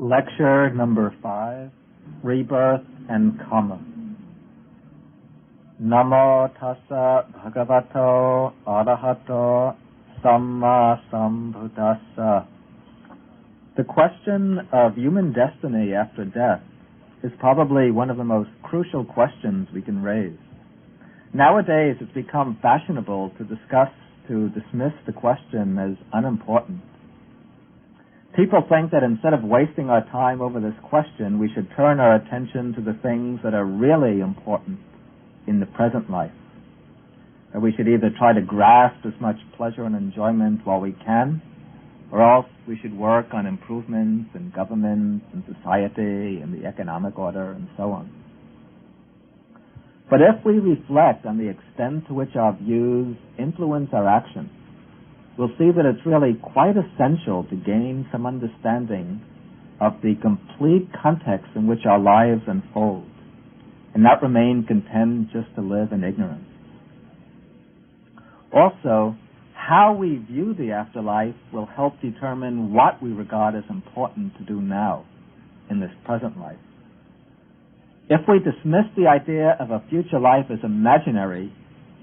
Lecture number 5, Rebirth and Kamma. Namo tassa bhagavato arahato samma sambuddhassa. The question of human destiny after death is probably one of the most crucial questions we can raise. Nowadays, it's become fashionable to dismiss the question as unimportant. People think that instead of wasting our time over this question, we should turn our attention to the things that are really important in the present life. That we should either try to grasp as much pleasure and enjoyment while we can, or else we should work on improvements in government and society and the economic order and so on. But if we reflect on the extent to which our views influence our actions, we'll see that it's really quite essential to gain some understanding of the complete context in which our lives unfold, and not remain content just to live in ignorance. Also, how we view the afterlife will help determine what we regard as important to do now in this present life. If we dismiss the idea of a future life as imaginary,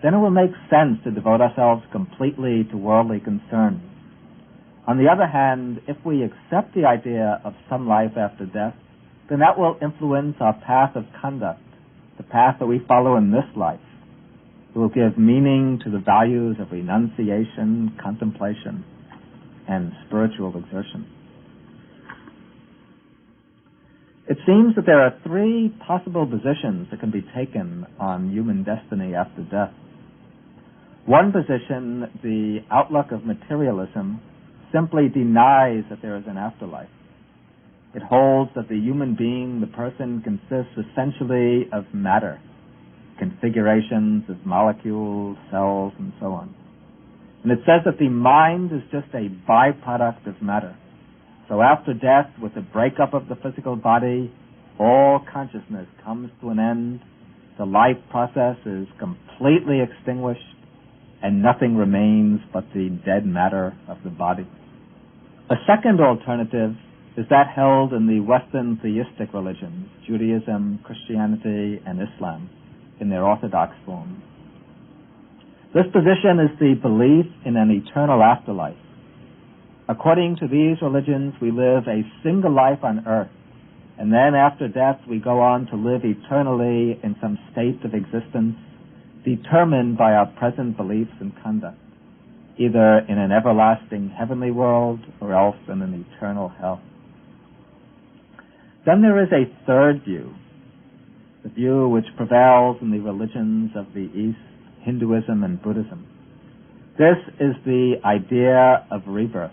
then it will make sense to devote ourselves completely to worldly concerns. On the other hand, if we accept the idea of some life after death, then that will influence our path of conduct, the path that we follow in this life. It will give meaning to the values of renunciation, contemplation, and spiritual exertion. It seems that there are 3 possible positions that can be taken on human destiny after death. One position, the outlook of materialism, simply denies that there is an afterlife. It holds that the human being, the person, consists essentially of matter, configurations of molecules, cells, and so on. And it says that the mind is just a byproduct of matter. So after death, with the breakup of the physical body, all consciousness comes to an end, the life process is completely extinguished, and nothing remains but the dead matter of the body. A second alternative is that held in the Western theistic religions, Judaism, Christianity, and Islam, in their orthodox forms. This position is the belief in an eternal afterlife. According to these religions, we live a single life on earth, and then after death we go on to live eternally in some state of existence determined by our present beliefs and conduct, either in an everlasting heavenly world or else in an eternal hell. Then there is a third view, the view which prevails in the religions of the East, Hinduism and Buddhism. This is the idea of rebirth.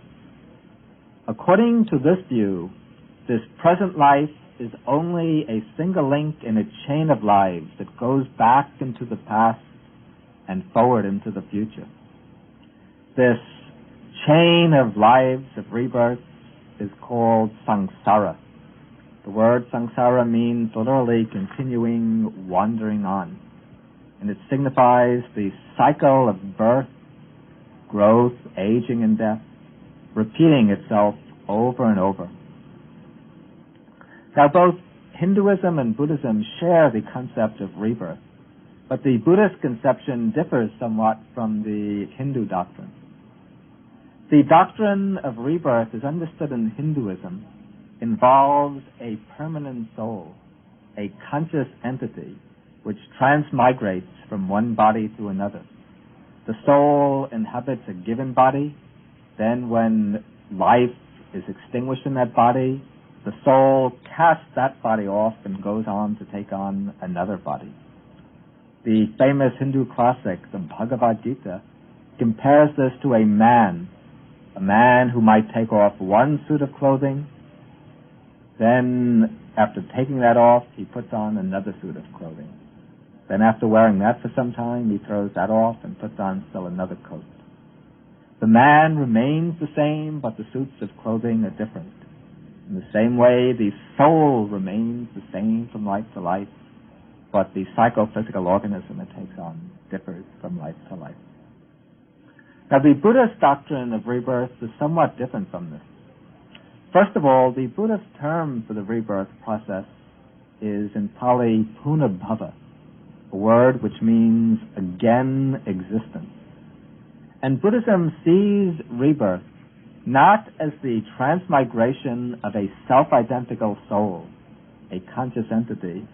According to this view, this present life is only a single link in a chain of lives that goes back into the past and forward into the future. This chain of lives of rebirth is called samsara. The word samsara means literally continuing, wandering on. And it signifies the cycle of birth, growth, aging, and death, repeating itself over and over. Now, both Hinduism and Buddhism share the concept of rebirth, but the Buddhist conception differs somewhat from the Hindu doctrine. The doctrine of rebirth, as understood in Hinduism, involves a permanent soul, a conscious entity, which transmigrates from one body to another. The soul inhabits a given body, then when life is extinguished in that body, the soul casts that body off and goes on to take on another body. The famous Hindu classic, the Bhagavad Gita, compares this to a man who might take off one suit of clothing, then after taking that off, he puts on another suit of clothing. Then after wearing that for some time, he throws that off and puts on still another coat. The man remains the same, but the suits of clothing are different. In the same way, the soul remains the same from life to life, but the psychophysical organism it takes on differs from life to life. Now, the Buddhist doctrine of rebirth is somewhat different from this. First of all, the Buddhist term for the rebirth process is in Pali punabhava, a word which means again existence. And Buddhism sees rebirth not as the transmigration of a self-identical soul, a conscious entity,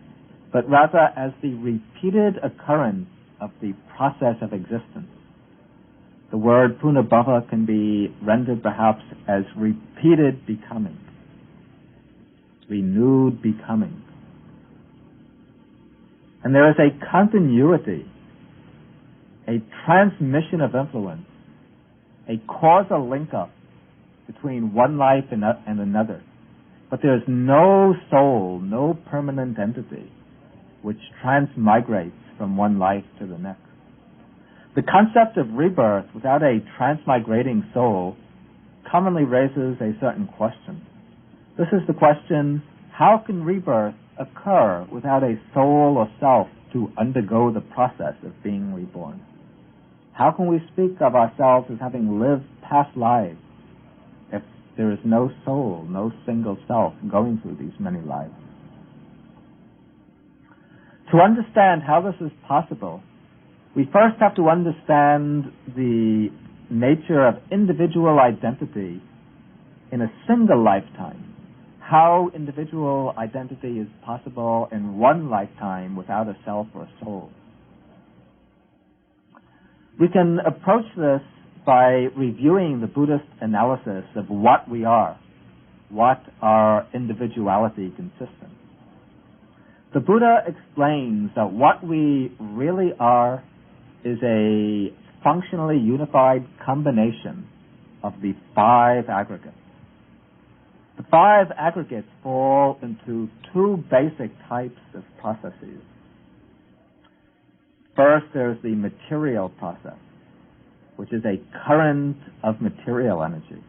but rather as the repeated occurrence of the process of existence. The word punabhava can be rendered perhaps as repeated becoming, renewed becoming. And there is a continuity, a transmission of influence, a causal link-up between one life and another. But there is no soul, no permanent entity which transmigrates from one life to the next. The concept of rebirth without a transmigrating soul commonly raises a certain question. This is the question, how can rebirth occur without a soul or self to undergo the process of being reborn? How can we speak of ourselves as having lived past lives if there is no soul, no single self going through these many lives? To understand how this is possible, we first have to understand the nature of individual identity in a single lifetime. How individual identity is possible in one lifetime without a self or a soul. We can approach this by reviewing the Buddhist analysis of what we are, what our individuality consists in. The Buddha explains that what we really are is a functionally unified combination of the 5 aggregates. The 5 aggregates fall into 2 basic types of processes. First, there's the material process, which is a current of material energy.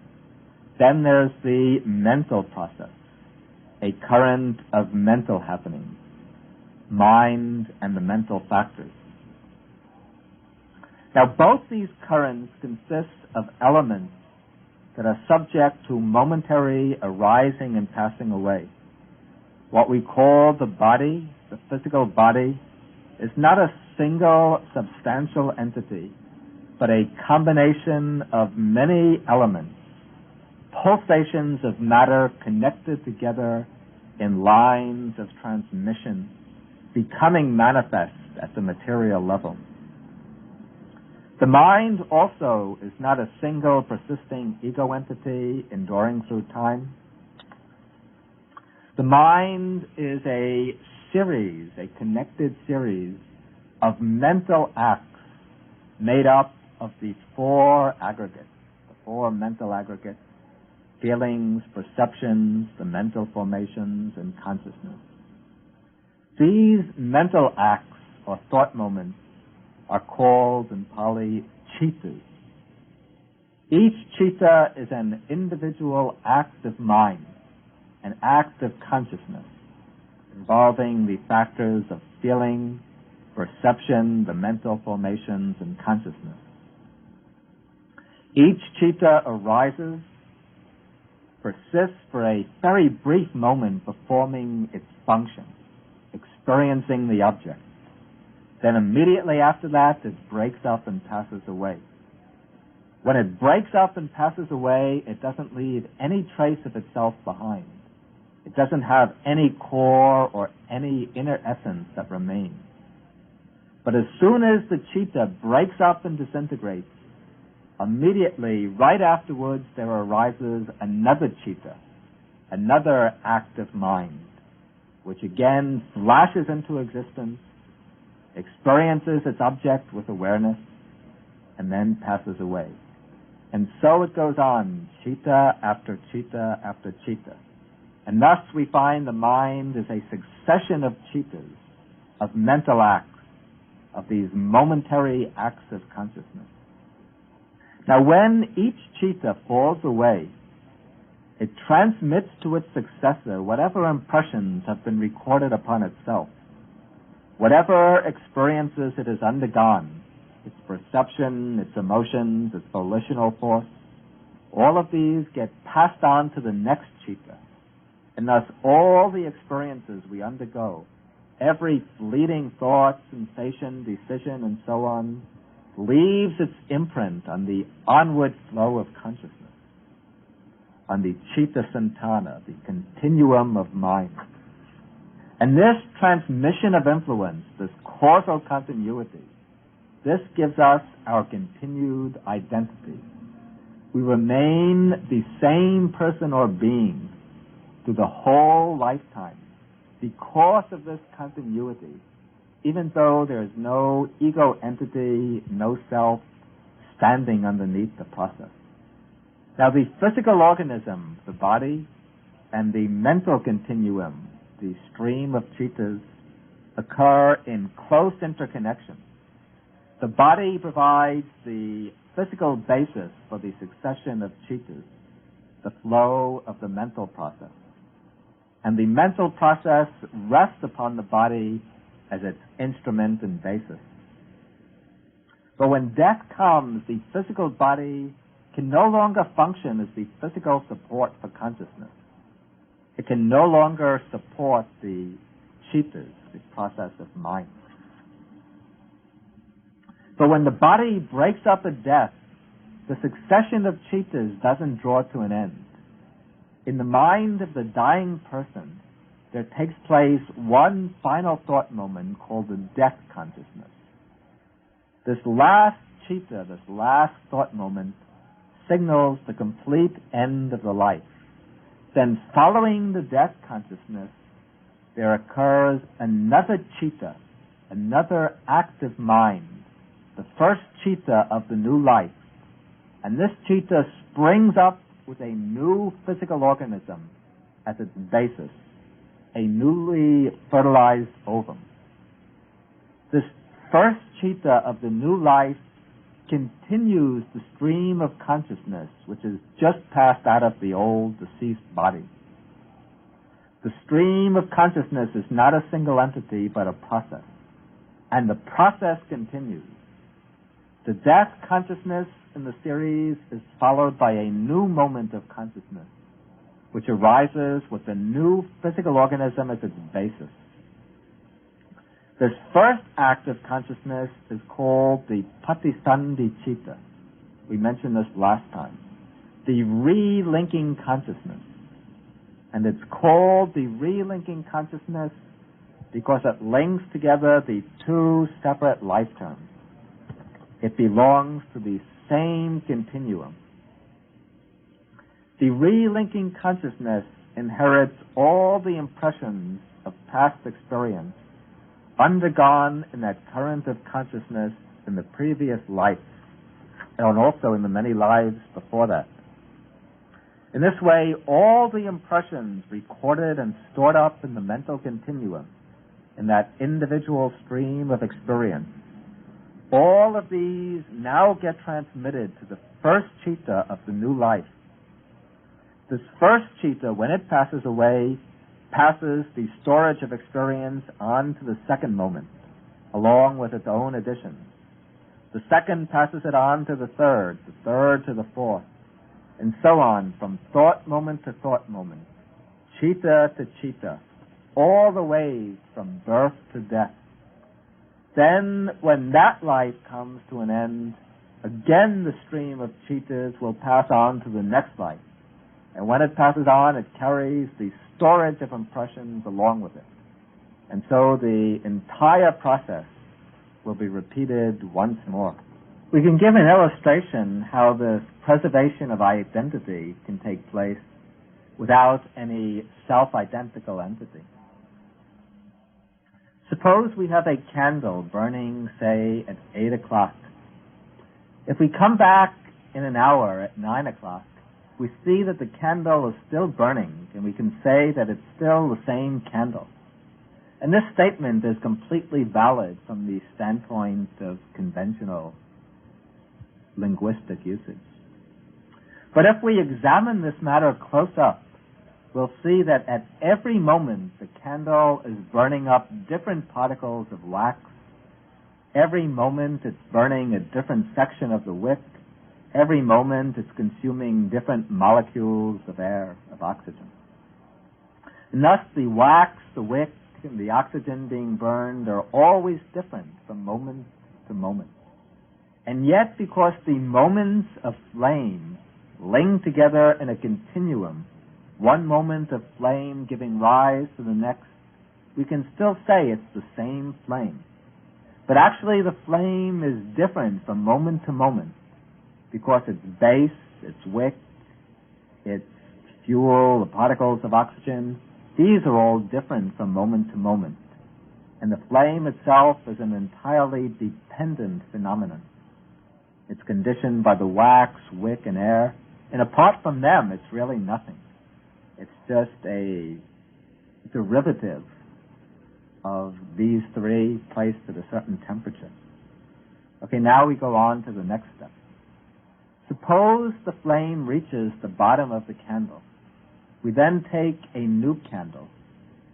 Then there's the mental process, a current of mental happenings, mind and the mental factors. Now, both these currents consist of elements that are subject to momentary arising and passing away. What we call the body, the physical body, is not a single substantial entity, but a combination of many elements, pulsations of matter connected together in lines of transmission, becoming manifest at the material level. The mind also is not a single persisting ego entity enduring through time. The mind is a series, a connected series of mental acts made up of the 4 aggregates, the 4 mental aggregates, feelings, perceptions, the mental formations, and consciousness. These mental acts or thought moments are called in Pali chittas. Each chitta is an individual act of mind, an act of consciousness, involving the factors of feeling, perception, the mental formations, and consciousness. Each chitta arises, persists for a very brief moment performing its function, experiencing the object. Then immediately after that, it breaks up and passes away. When it breaks up and passes away, it doesn't leave any trace of itself behind. It doesn't have any core or any inner essence that remains. But as soon as the chitta breaks up and disintegrates, immediately, right afterwards, there arises another chitta, another act of mind, which again flashes into existence, experiences its object with awareness, and then passes away. And so it goes on, chitta after chitta after chitta. And thus we find the mind is a succession of chittas, of mental acts, of these momentary acts of consciousness. Now when each chitta falls away, it transmits to its successor whatever impressions have been recorded upon itself, whatever experiences it has undergone, its perception, its emotions, its volitional force, all of these get passed on to the next chitta. And thus all the experiences we undergo, every fleeting thought, sensation, decision, and so on, leaves its imprint on the onward flow of consciousness, on the citta santana, the continuum of mind. And this transmission of influence, this causal continuity, this gives us our continued identity. We remain the same person or being through the whole lifetime because of this continuity, even though there is no ego entity, no self standing underneath the process. Now, the physical organism, the body, and the mental continuum, the stream of chittas, occur in close interconnection. The body provides the physical basis for the succession of chittas, the flow of the mental process. And the mental process rests upon the body as its instrument and basis. But when death comes, the physical body can no longer function as the physical support for consciousness. It can no longer support the chittas, the process of mind. But when the body breaks up at death, the succession of chittas doesn't draw to an end. In the mind of the dying person, there takes place one final thought moment called the death consciousness. This last chitta, this last thought moment, signals the complete end of the life. Then following the death consciousness, there occurs another chitta, another active mind, the first chitta of the new life. And this chitta springs up with a new physical organism as its basis, a newly fertilized ovum. This first chitta of the new life continues the stream of consciousness which is just passed out of the old deceased body. The stream of consciousness is not a single entity but a process, and the process continues. The death consciousness in the series is followed by a new moment of consciousness which arises with a new physical organism as its basis. This first act of consciousness is called the patisandhi citta. We mentioned this last time. The relinking consciousness. And it's called the relinking consciousness because it links together the two separate life terms. It belongs to the same continuum. The relinking consciousness inherits all the impressions of past experience undergone in that current of consciousness in the previous life, and also in the many lives before that. In this way, all the impressions recorded and stored up in the mental continuum, in that individual stream of experience, all of these now get transmitted to the first citta of the new life. This first citta, when it passes away, passes the storage of experience on to the second moment, along with its own additions. The second passes it on to the third to the fourth, and so on from thought moment to thought moment, citta to citta, all the way from birth to death. Then, when that life comes to an end, again the stream of cittas will pass on to the next life. And when it passes on, it carries the storage of impressions along with it. And so the entire process will be repeated once more. We can give an illustration how this preservation of identity can take place without any self-identical entity. Suppose we have a candle burning, say, at 8 o'clock. If we come back in an hour at 9 o'clock, we see that the candle is still burning, and we can say that it's still the same candle. And this statement is completely valid from the standpoint of conventional linguistic usage. But if we examine this matter close up, we'll see that at every moment the candle is burning up different particles of wax. Every moment it's burning a different section of the wick, Every moment it's consuming different molecules of air, of oxygen. And thus the wax, the wick, and the oxygen being burned are always different from moment to moment. And yet, because the moments of flame link together in a continuum, one moment of flame giving rise to the next, we can still say it's the same flame. But actually the flame is different from moment to moment, because its base, its wick, its fuel, the particles of oxygen, these are all different from moment to moment. And the flame itself is an entirely dependent phenomenon. It's conditioned by the wax, wick, and air, and apart from them, it's really nothing. It's just a derivative of these three placed at a certain temperature. Okay, now we go on to the next step. Suppose the flame reaches the bottom of the candle. We then take a new candle.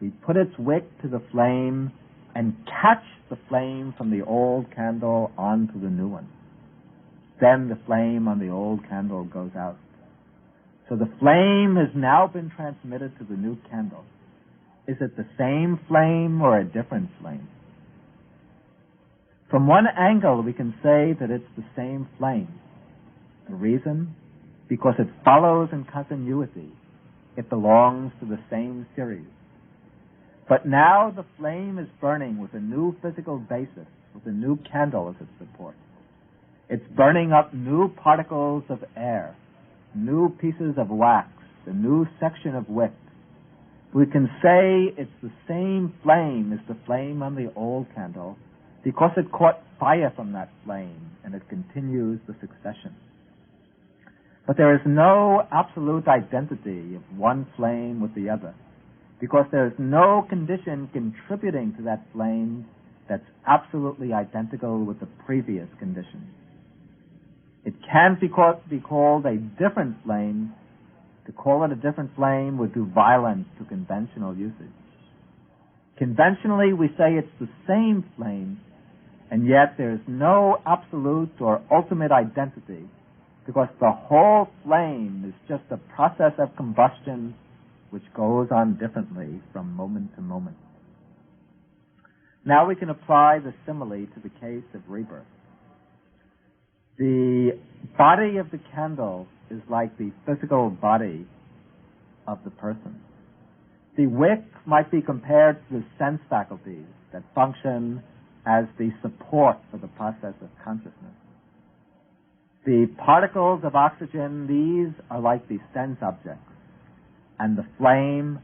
We put its wick to the flame and catch the flame from the old candle onto the new one. Then the flame on the old candle goes out. So the flame has now been transmitted to the new candle. Is it the same flame or a different flame? From one angle, we can say that it's the same flame. The reason? Because it follows in continuity. It belongs to the same series. But now the flame is burning with a new physical basis, with a new candle as its support. It's burning up new particles of air, new pieces of wax, a new section of wick. We can say it's the same flame as the flame on the old candle because it caught fire from that flame and it continues the succession. But there is no absolute identity of one flame with the other because there is no condition contributing to that flame that's absolutely identical with the previous condition. It can't be called a different flame. To call it a different flame would do violence to conventional usage. Conventionally, we say it's the same flame, and yet there is no absolute or ultimate identity because the whole flame is just a process of combustion which goes on differently from moment to moment. Now we can apply the simile to the case of rebirth. The body of the candle is like the physical body of the person. The wick might be compared to the sense faculties that function as the support for the process of consciousness. The particles of oxygen, these are like the sense objects, and the flame,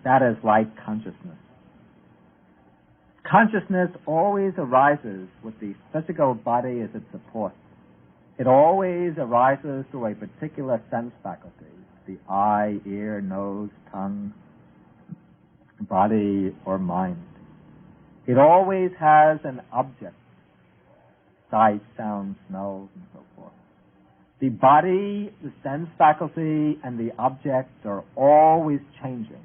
that is like consciousness. Consciousness always arises with the physical body as its support. It always arises through a particular sense faculty, the eye, ear, nose, tongue, body, or mind. It always has an object, sight, sound, smells, and so forth. The body, the sense faculty, and the object are always changing.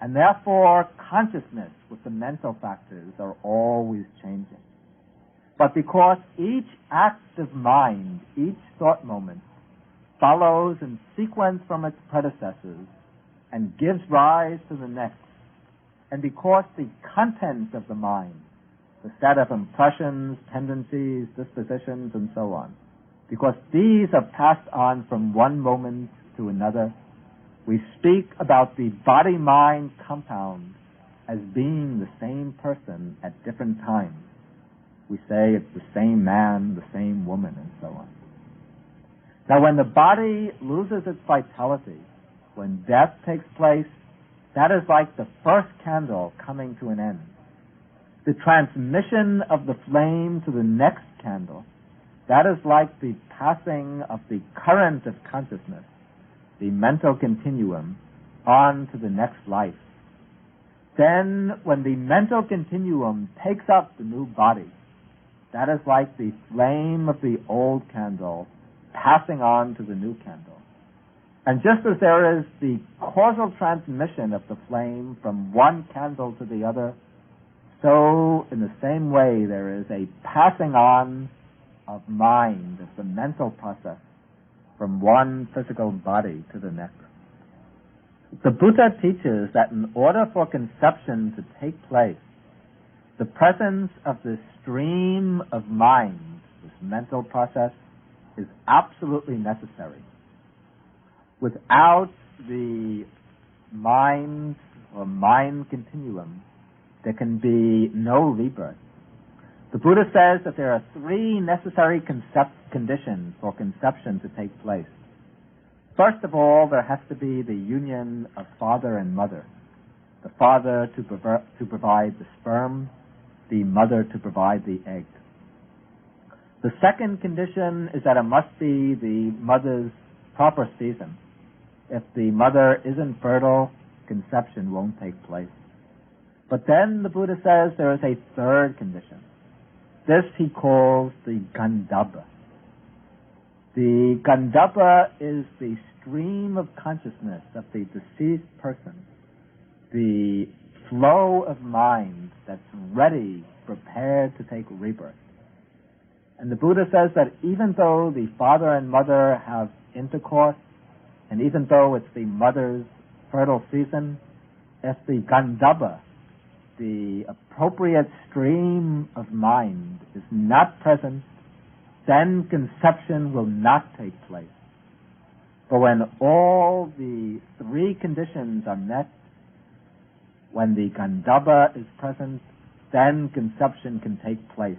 And therefore, consciousness with the mental factors are always changing. But because each act of mind, each thought moment, follows in sequence from its predecessors and gives rise to the next, and because the contents of the mind, the set of impressions, tendencies, dispositions, and so on, because these are passed on from one moment to another, we speak about the body-mind compound as being the same person at different times. We say it's the same man, the same woman, and so on. Now, when the body loses its vitality, when death takes place, that is like the first candle coming to an end. The transmission of the flame to the next candle, that is like the passing of the current of consciousness, the mental continuum, on to the next life. Then, when the mental continuum takes up the new body, that is like the flame of the old candle passing on to the new candle. And just as there is the causal transmission of the flame from one candle to the other, so in the same way there is a passing on of mind, of the mental process, from one physical body to the next. The Buddha teaches that in order for conception to take place, the presence of this stream of mind, this mental process, is absolutely necessary. Without the mind or mind continuum, there can be no rebirth. The Buddha says that there are three necessary conditions for conception to take place. First of all, there has to be the union of father and mother. The father to provide the sperm, the mother to provide the egg. The second condition is that it must be the mother's proper season. If the mother isn't fertile, conception won't take place. But then the Buddha says there is a third condition. This he calls the Gandaba. The Gandaba is the stream of consciousness of the deceased person, the flow of mind that's ready, prepared to take rebirth. And the Buddha says that even though the father and mother have intercourse, and even though it's the mother's fertile season, if the Gandaba, the appropriate stream of mind, is not present, then conception will not take place. But when all the three conditions are met, when the Gandaba is present, then conception can take place.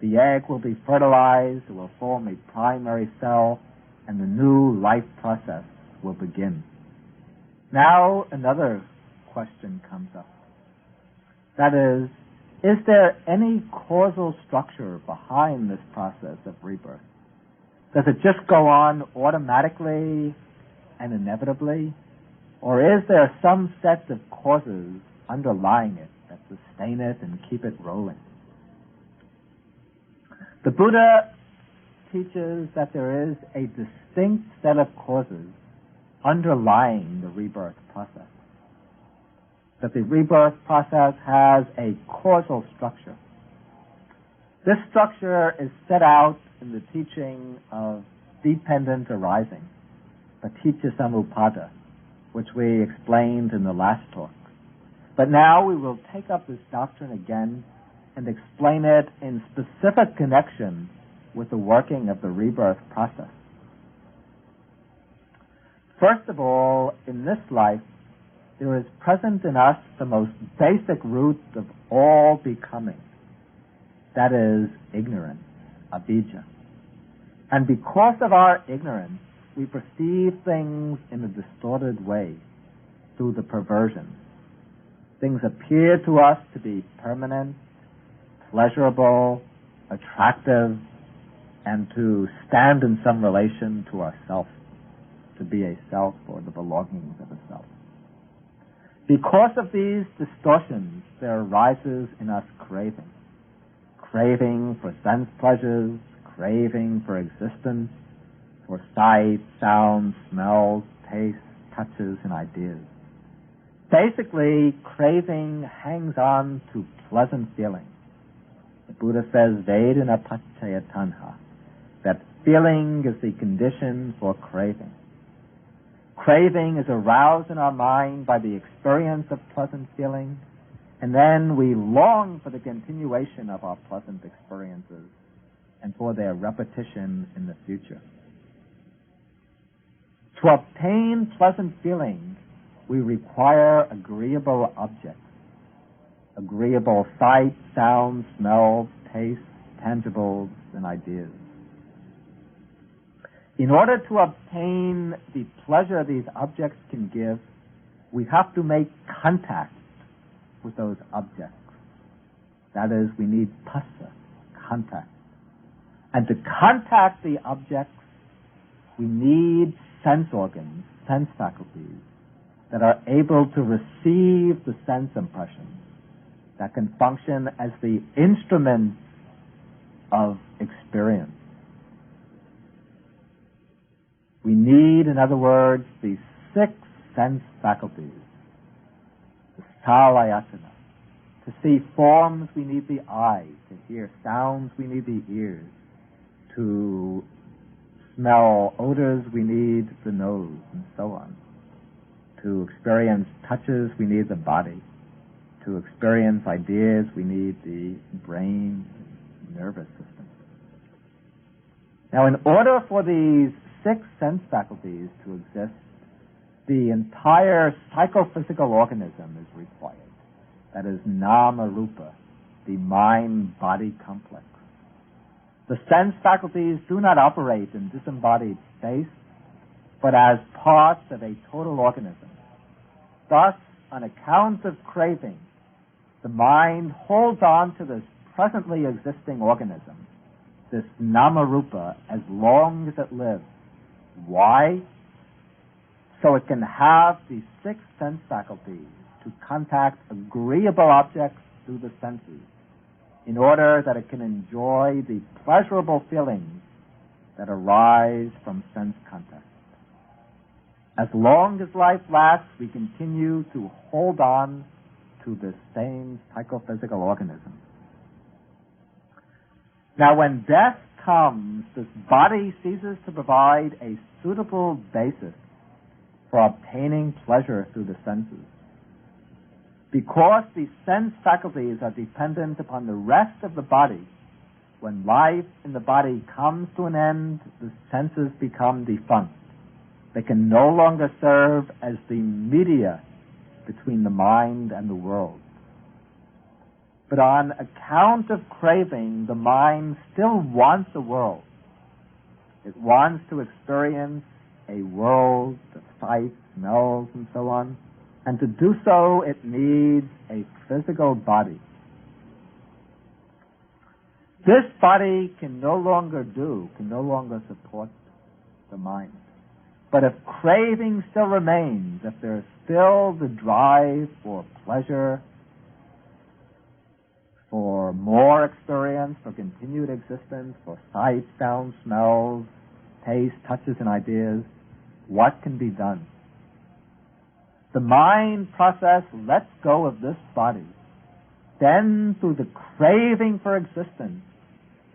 The egg will be fertilized, it will form a primary cell, and the new life process will begin. Now another question comes up. That is there any causal structure behind this process of rebirth? Does it just go on automatically and inevitably? Or is there some set of causes underlying it that sustain it and keep it rolling? The Buddha teaches that there is a distinct set of causes underlying the rebirth process. That the rebirth process has a causal structure. This structure is set out in the teaching of dependent arising, paticca samuppada, which we explained in the last talk. But now we will take up this doctrine again and explain it in specific connection with the working of the rebirth process. First of all, in this life, there is present in us the most basic root of all becoming. That is ignorance, avijja. And because of our ignorance, we perceive things in a distorted way through the perversion. Things appear to us to be permanent, pleasurable, attractive, and to stand in some relation to ourself, to be a self or the belongings of a self. Because of these distortions, there arises in us craving. Craving for sense pleasures, craving for existence, for sight, sound, smells, tastes, touches, and ideas. Basically, craving hangs on to pleasant feelings. The Buddha says, Vedana paccaya tanha, that feeling is the condition for craving. Craving is aroused in our mind by the experience of pleasant feeling, and then we long for the continuation of our pleasant experiences and for their repetition in the future. To obtain pleasant feeling, we require agreeable objects, agreeable sight, sound, smell, taste, tangibles, and ideas. In order to obtain the pleasure these objects can give, we have to make contact with those objects. That is, we need phassa, contact. And to contact the objects, we need sense organs, sense faculties, that are able to receive the sense impressions, that can function as the instruments of experience. We need, in other words, the 6 sense faculties. The salayatana. To see forms, we need the eye. To hear sounds, we need the ears. To smell odors, we need the nose, and so on. To experience touches, we need the body. To experience ideas, we need the brain, nervous system. Now, in order for these 6 sense faculties to exist, the entire psychophysical organism is required. That is nama rupa, the mind-body complex. The sense faculties do not operate in disembodied space, but as parts of a total organism. Thus, on account of craving, the mind holds on to this presently existing organism, this nama rupa, as long as it lives. Why? So it can have the 6 sense faculties to contact agreeable objects through the senses, in order that it can enjoy the pleasurable feelings that arise from sense contact. As long as life lasts, we continue to hold on to this same psychophysical organism. Now, when death comes, this body ceases to provide a suitable basis for obtaining pleasure through the senses. Because the sense faculties are dependent upon the rest of the body, when life in the body comes to an end, the senses become defunct. They can no longer serve as the media between the mind and the world. But on account of craving, the mind still wants a world. It wants to experience a world of sights, smells, and so on. And to do so, it needs a physical body. This body can no longer support the mind. But if craving still remains, if there's still the drive for pleasure, for more experience, for continued existence, for sight, sound, smells, taste, touches, and ideas, what can be done? The mind process lets go of this body. Then, through the craving for existence,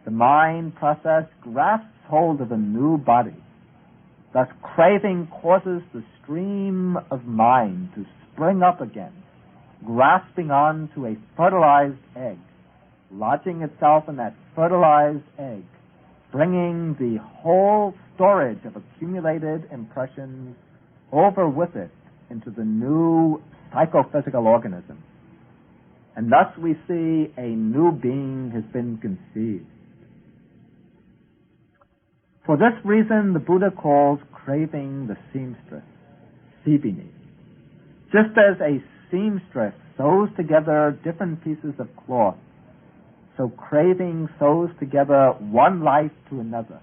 the mind process grasps hold of a new body. Thus, craving causes the stream of mind to spring up again, grasping on to a fertilized egg, lodging itself in that fertilized egg, bringing the whole storage of accumulated impressions over with it into the new psychophysical organism. And thus we see a new being has been conceived. For this reason, the Buddha calls craving the seamstress, sibini. Just as a seamstress sews together different pieces of cloth, so craving sews together one life to another.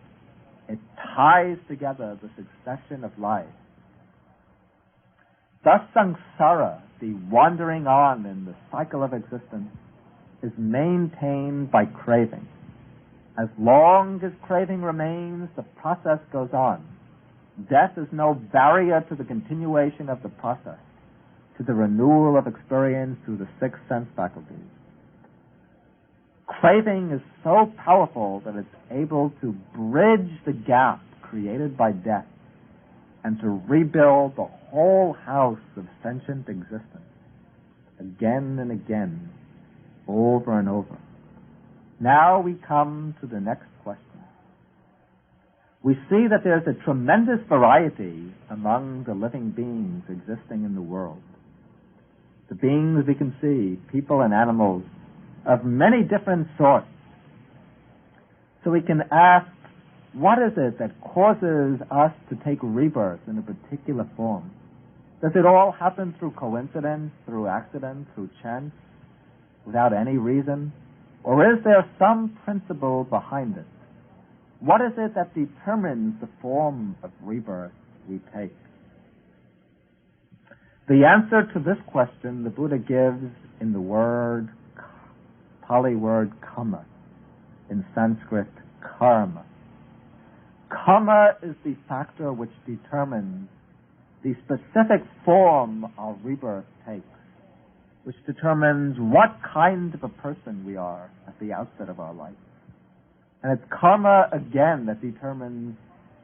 It ties together the succession of lives. Thus, samsara, the wandering on in the cycle of existence, is maintained by craving. As long as craving remains, the process goes on. Death is no barrier to the continuation of the process, to the renewal of experience through the 6 sense faculties. Craving is so powerful that it's able to bridge the gap created by death and to rebuild the whole house of sentient existence again and again, over and over. Now we come to the next question. We see that there's a tremendous variety among the living beings existing in the world. The beings we can see, people and animals, of many different sorts. So we can ask, what is it that causes us to take rebirth in a particular form? Does it all happen through coincidence, through accident, through chance, without any reason? Or is there some principle behind it? What is it that determines the form of rebirth we take? The answer to this question the Buddha gives in the Pali word kamma, in Sanskrit karma. Kamma is the factor which determines the specific form our rebirth takes, which determines what kind of a person we are at the outset of our life. And it's karma, again, that determines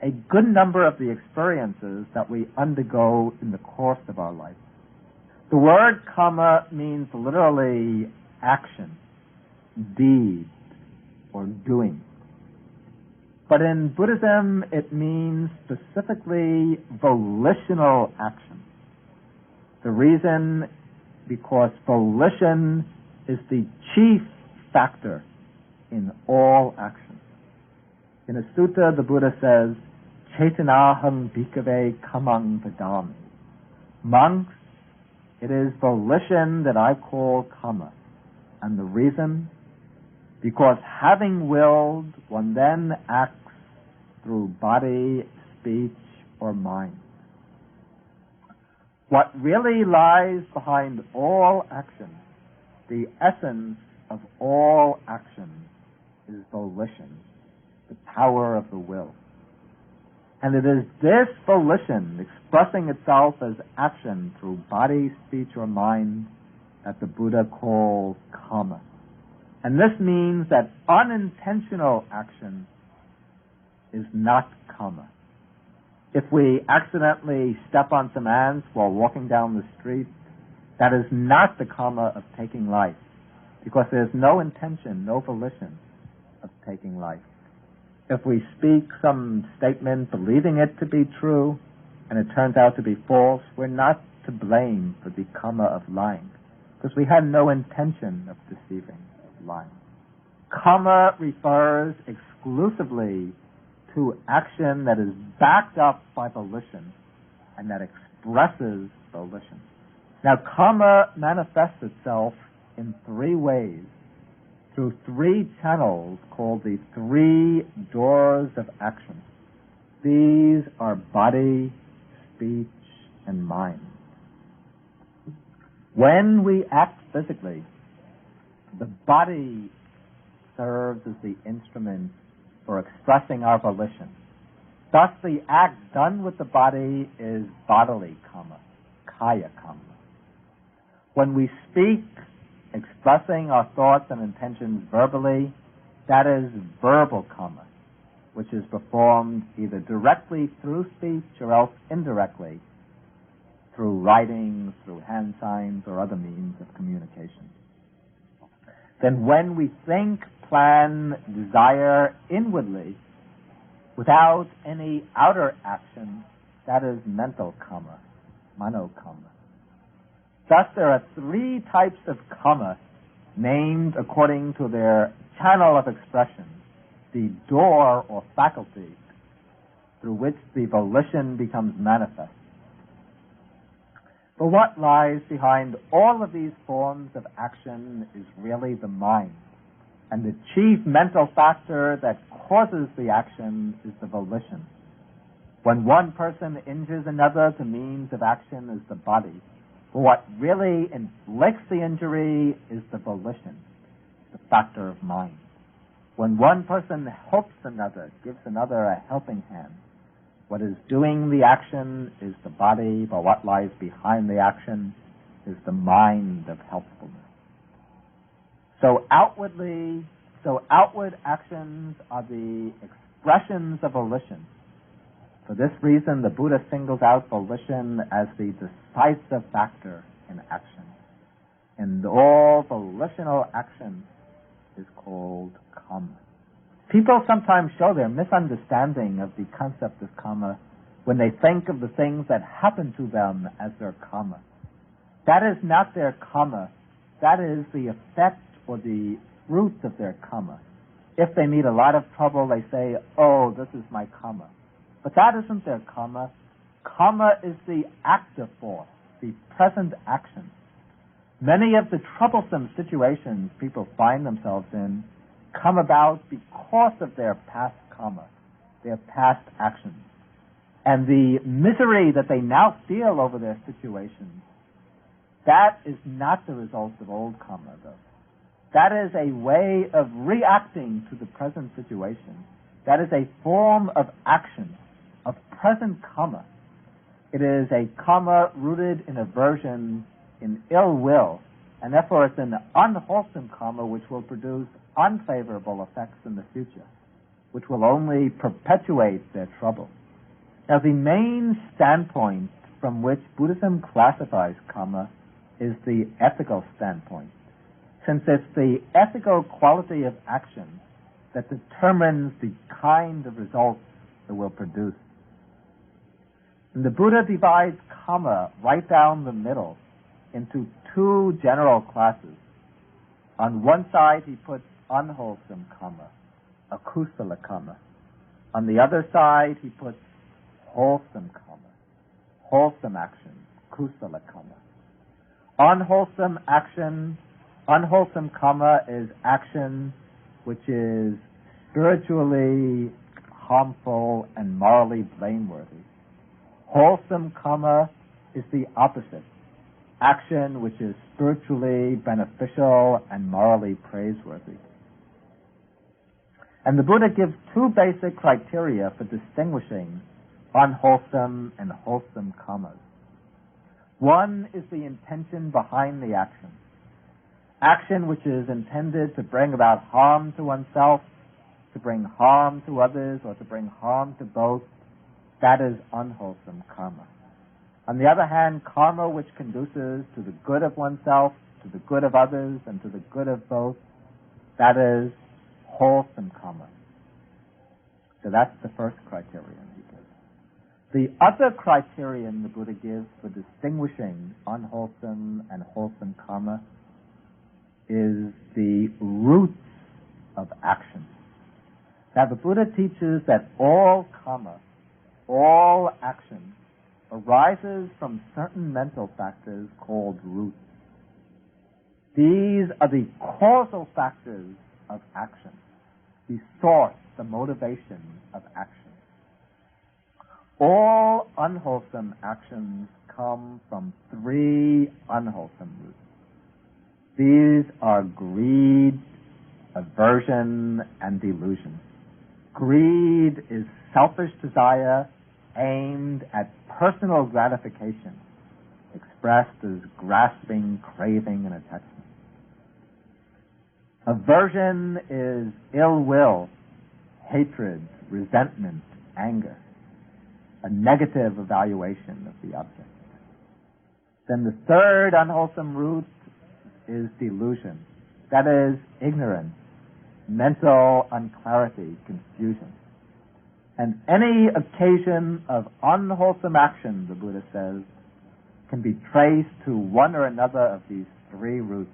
a good number of the experiences that we undergo in the course of our life. The word kamma means literally action, deed, or doing. But in Buddhism, it means specifically volitional action. The reason, because volition is the chief factor in all action. In a sutta, the Buddha says, Chetanaham bhikkhave kammang vadami. Monks, it is volition that I call kamma. And the reason? Because having willed, one then acts through body, speech, or mind. What really lies behind all action, the essence of all action, is volition, the power of the will. And it is this volition expressing itself as action through body, speech, or mind that the Buddha calls kamma. And this means that unintentional action is not kamma. If we accidentally step on some ants while walking down the street, that is not the kamma of taking life, because there is no intention, no volition of taking life. If we speak some statement believing it to be true, and it turns out to be false, we're not to blame for the kamma of lying, because we had no intention of deceiving, of lying. Kamma refers exclusively to action that is backed up by volition and that expresses volition. Now, kamma manifests itself in three ways, through three channels called the three doors of action. These are body, speech, and mind. When we act physically, the body serves as the instrument for expressing our volition. Thus, the act done with the body is bodily kamma, kaya kamma. When we speak, expressing our thoughts and intentions verbally, that is verbal kamma, which is performed either directly through speech or else indirectly through writing, through hand signs, or other means of communication. Then when we think, plan, desire inwardly, without any outer action, that is mental kamma, mano kamma. Thus, there are three types of kamma named according to their channel of expression, the door or faculty through which the volition becomes manifest. But what lies behind all of these forms of action is really the mind. And the chief mental factor that causes the action is the volition. When one person injures another, the means of action is the body. But what really inflicts the injury is the volition, the factor of mind. When one person helps another, gives another a helping hand, what is doing the action is the body, but what lies behind the action is the mind of helpfulness. So outward actions are the expressions of volition. For this reason, the Buddha singles out volition as the decisive factor in action. And all volitional action is called kamma. People sometimes show their misunderstanding of the concept of kamma when they think of the things that happen to them as their kamma. That is not their kamma. That is the effect or the fruit of their kamma. If they meet a lot of trouble, they say, oh, this is my kamma. But that isn't their kamma. Kamma is the active force, the present action. Many of the troublesome situations people find themselves in come about because of their past kamma, their past actions. And the misery that they now feel over their situations, that is not the result of old kamma, though. That is a way of reacting to the present situation. That is a form of action, of present kamma. It is a kamma rooted in aversion, in ill will, and therefore it's an unwholesome kamma which will produce unfavorable effects in the future, which will only perpetuate their trouble. Now, the main standpoint from which Buddhism classifies karma is the ethical standpoint, since it's the ethical quality of action that determines the kind of results it will produce. And the Buddha divides karma right down the middle into two general classes. On one side, he puts unwholesome karma, akusala karma. On the other side, he puts wholesome karma, wholesome action, kusala karma. Unwholesome karma is action which is spiritually harmful and morally blameworthy. Wholesome karma is the opposite, action which is spiritually beneficial and morally praiseworthy. And the Buddha gives two basic criteria for distinguishing unwholesome and wholesome karmas. One is the intention behind the action. Action which is intended to bring about harm to oneself, to bring harm to others, or to bring harm to both, that is unwholesome karma. On the other hand, karma which conduces to the good of oneself, to the good of others, and to the good of both, that is wholesome karma. So that's the first criterion he gives. The other criterion the Buddha gives for distinguishing unwholesome and wholesome karma is the roots of action. Now, the Buddha teaches that all karma, all action, arises from certain mental factors called roots. These are the causal factors of action, the source, the motivation of action. All unwholesome actions come from three unwholesome roots. These are greed, aversion, and delusion. Greed is selfish desire aimed at personal gratification, expressed as grasping, craving, and attachment. Aversion is ill will, hatred, resentment, anger, a negative evaluation of the object. Then the third unwholesome root is delusion. That is ignorance, mental unclarity, confusion. And any occasion of unwholesome action, the Buddha says, can be traced to one or another of these three roots.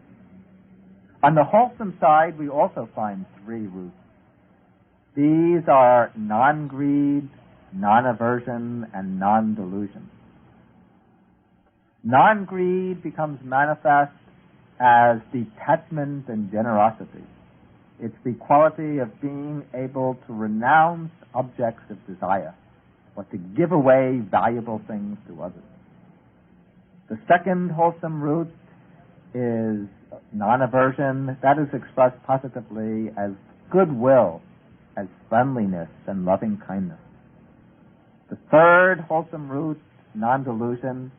On the wholesome side, we also find three roots. These are non-greed, non-aversion, and non-delusion. Non-greed becomes manifest as detachment and generosity. It's the quality of being able to renounce objects of desire, or to give away valuable things to others. The second wholesome root is non-aversion. That is expressed positively as goodwill, as friendliness and loving kindness. The third wholesome root, non-delusion,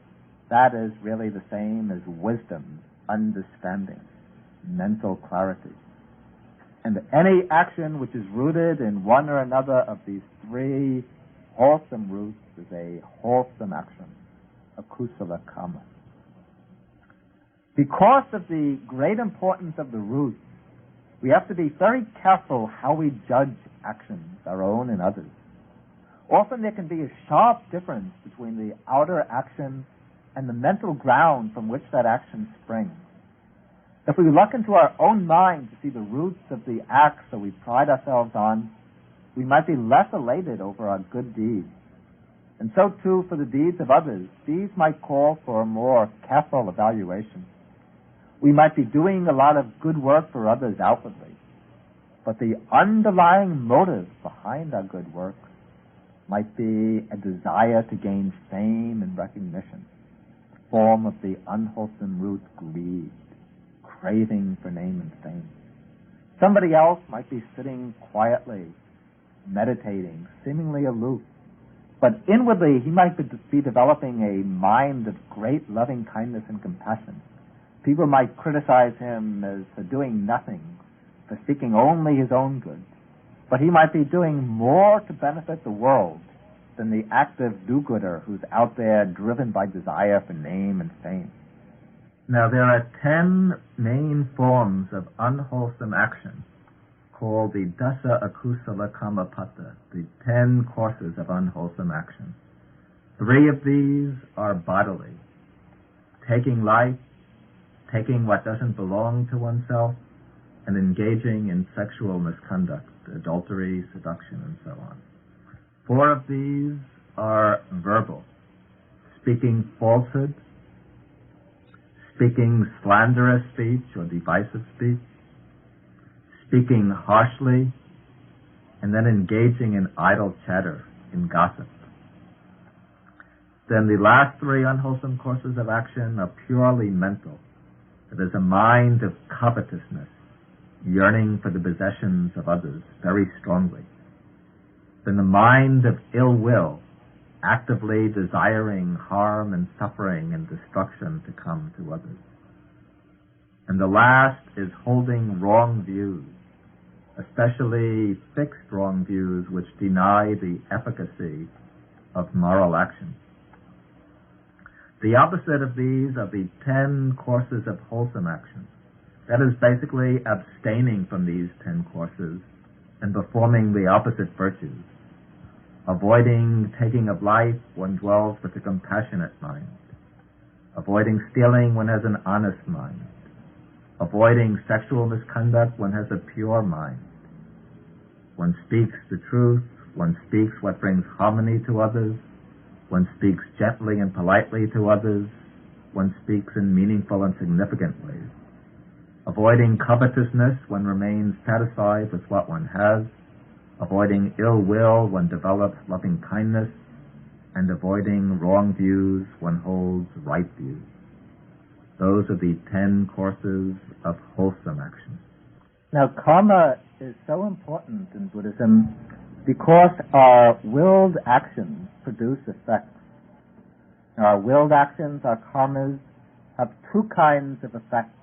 that is really the same as wisdom, understanding, mental clarity. And any action which is rooted in one or another of these three wholesome roots is a wholesome action, a kusala karma. Because of the great importance of the roots, we have to be very careful how we judge actions, our own and others. Often there can be a sharp difference between the outer action and the mental ground from which that action springs. If we look into our own mind to see the roots of the acts that we pride ourselves on, we might be less elated over our good deeds. And so too for the deeds of others. These might call for a more careful evaluation. We might be doing a lot of good work for others outwardly, but the underlying motive behind our good works might be a desire to gain fame and recognition, the form of the unwholesome root greed, craving for name and fame. Somebody else might be sitting quietly, meditating, seemingly aloof, but inwardly he might be developing a mind of great loving kindness and compassion. People might criticize him as for doing nothing, for seeking only his own good, but he might be doing more to benefit the world than the active do-gooder who's out there driven by desire for name and fame. Now, there are 10 main forms of unwholesome action called the Dasa Akusala Kamapata, the 10 courses of unwholesome action. 3 of these are bodily: taking life, taking what doesn't belong to oneself, and engaging in sexual misconduct, adultery, seduction, and so on. 4 of these are verbal: speaking falsehood, speaking slanderous speech or divisive speech, speaking harshly, and then engaging in idle chatter, in gossip. Then the last 3 unwholesome courses of action are purely mental. It is a mind of covetousness, yearning for the possessions of others very strongly. Then the mind of ill will, actively desiring harm and suffering and destruction to come to others. And the last is holding wrong views, especially fixed wrong views which deny the efficacy of moral action. The opposite of these are the 10 courses of wholesome action. That is basically abstaining from these 10 courses and performing the opposite virtues. Avoiding taking of life, one dwells with a compassionate mind. Avoiding stealing, one has an honest mind. Avoiding sexual misconduct, one has a pure mind. One speaks the truth, one speaks what brings harmony to others, one speaks gently and politely to others, one speaks in meaningful and significant ways. Avoiding covetousness, one remains satisfied with what one has. Avoiding ill will, one develops loving kindness. And avoiding wrong views, one holds right views. Those are the 10 courses of wholesome action. Now, karma is so important in Buddhism because our willed actions produce effects. Our willed actions, our karmas, have 2 kinds of effects.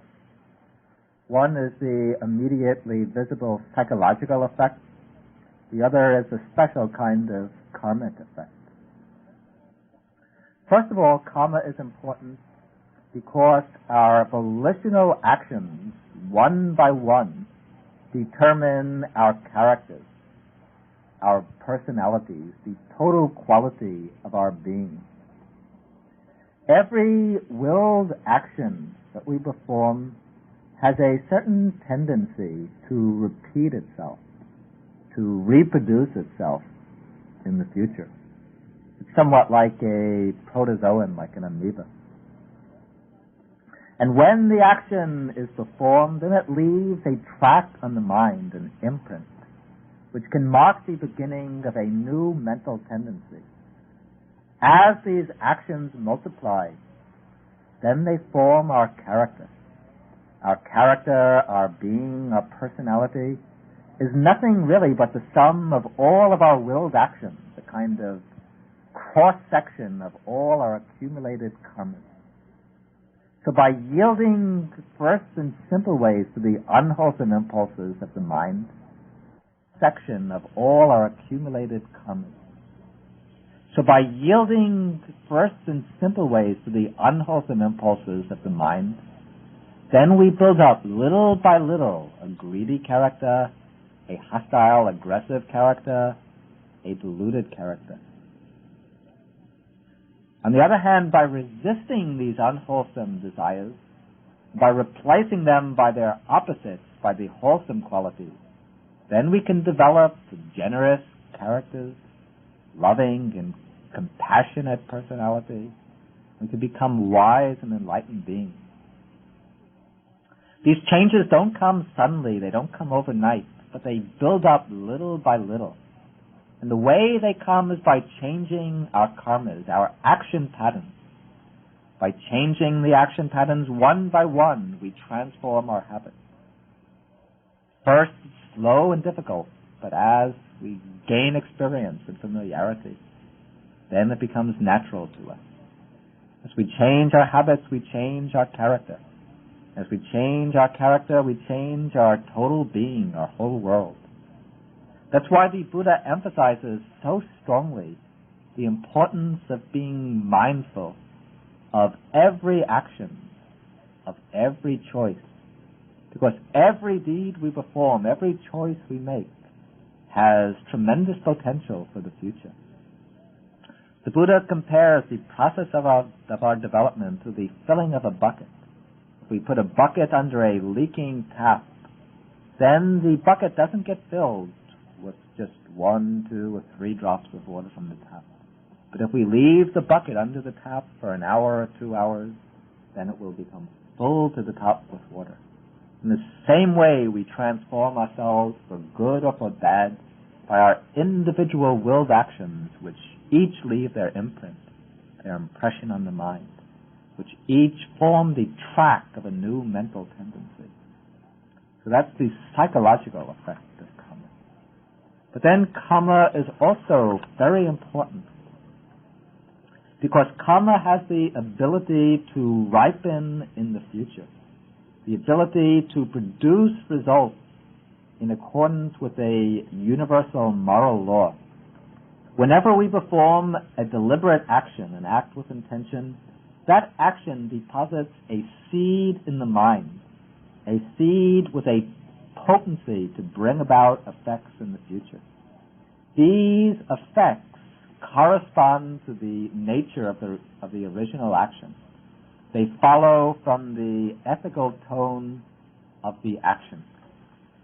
One is the immediately visible psychological effect. The other is a special kind of karmic effect. First of all, karma is important because our volitional actions, one by one, determine our characters, our personalities, the total quality of our being. Every willed action that we perform has a certain tendency to repeat itself, to reproduce itself in the future. It's somewhat like a protozoan, like an amoeba. And when the action is performed, then it leaves a track on the mind, an imprint, which can mark the beginning of a new mental tendency. As these actions multiply, then they form our character. Our character, our being, our personality is nothing really but the sum of all of our willed actions, the kind of cross-section of all our accumulated karmas. So by yielding first in simple ways to the unwholesome impulses of the mind, section of all our accumulated karmas. So by yielding first in simple ways to the unwholesome impulses of the mind, then we build up little by little a greedy character, a hostile, aggressive character, a deluded character. On the other hand, by resisting these unwholesome desires, by replacing them by their opposites, by the wholesome qualities, then we can develop generous characters, loving and compassionate personality. We can become wise and enlightened beings. These changes don't come suddenly, they don't come overnight, but they build up little by little. And the way they come is by changing our karmas, our action patterns. By changing the action patterns one by one, we transform our habits. First, it's slow and difficult, but as we gain experience and familiarity, then it becomes natural to us. As we change our habits, we change our character. As we change our character, we change our total being, our whole world. That's why the Buddha emphasizes so strongly the importance of being mindful of every action, of every choice. Because every deed we perform, every choice we make, has tremendous potential for the future. The Buddha compares the process of our development to the filling of a bucket. If we put a bucket under a leaking tap, then the bucket doesn't get filled with just 1, 2, or 3 drops of water from the tap. But if we leave the bucket under the tap for an hour or 2 hours, then it will become full to the top with water. In the same way, we transform ourselves for good or for bad by our individual willed actions, which each leave their imprint, their impression on the mind, which each form the track of a new mental tendency. So that's the psychological effect of Kamma. But then Kamma is also very important, because Kamma has the ability to ripen in the future, the ability to produce results in accordance with a universal moral law. Whenever we perform a deliberate action, an act with intention, that action deposits a seed in the mind, a seed with a potency to bring about effects in the future. These effects correspond to the nature of the original action. They follow from the ethical tone of the action.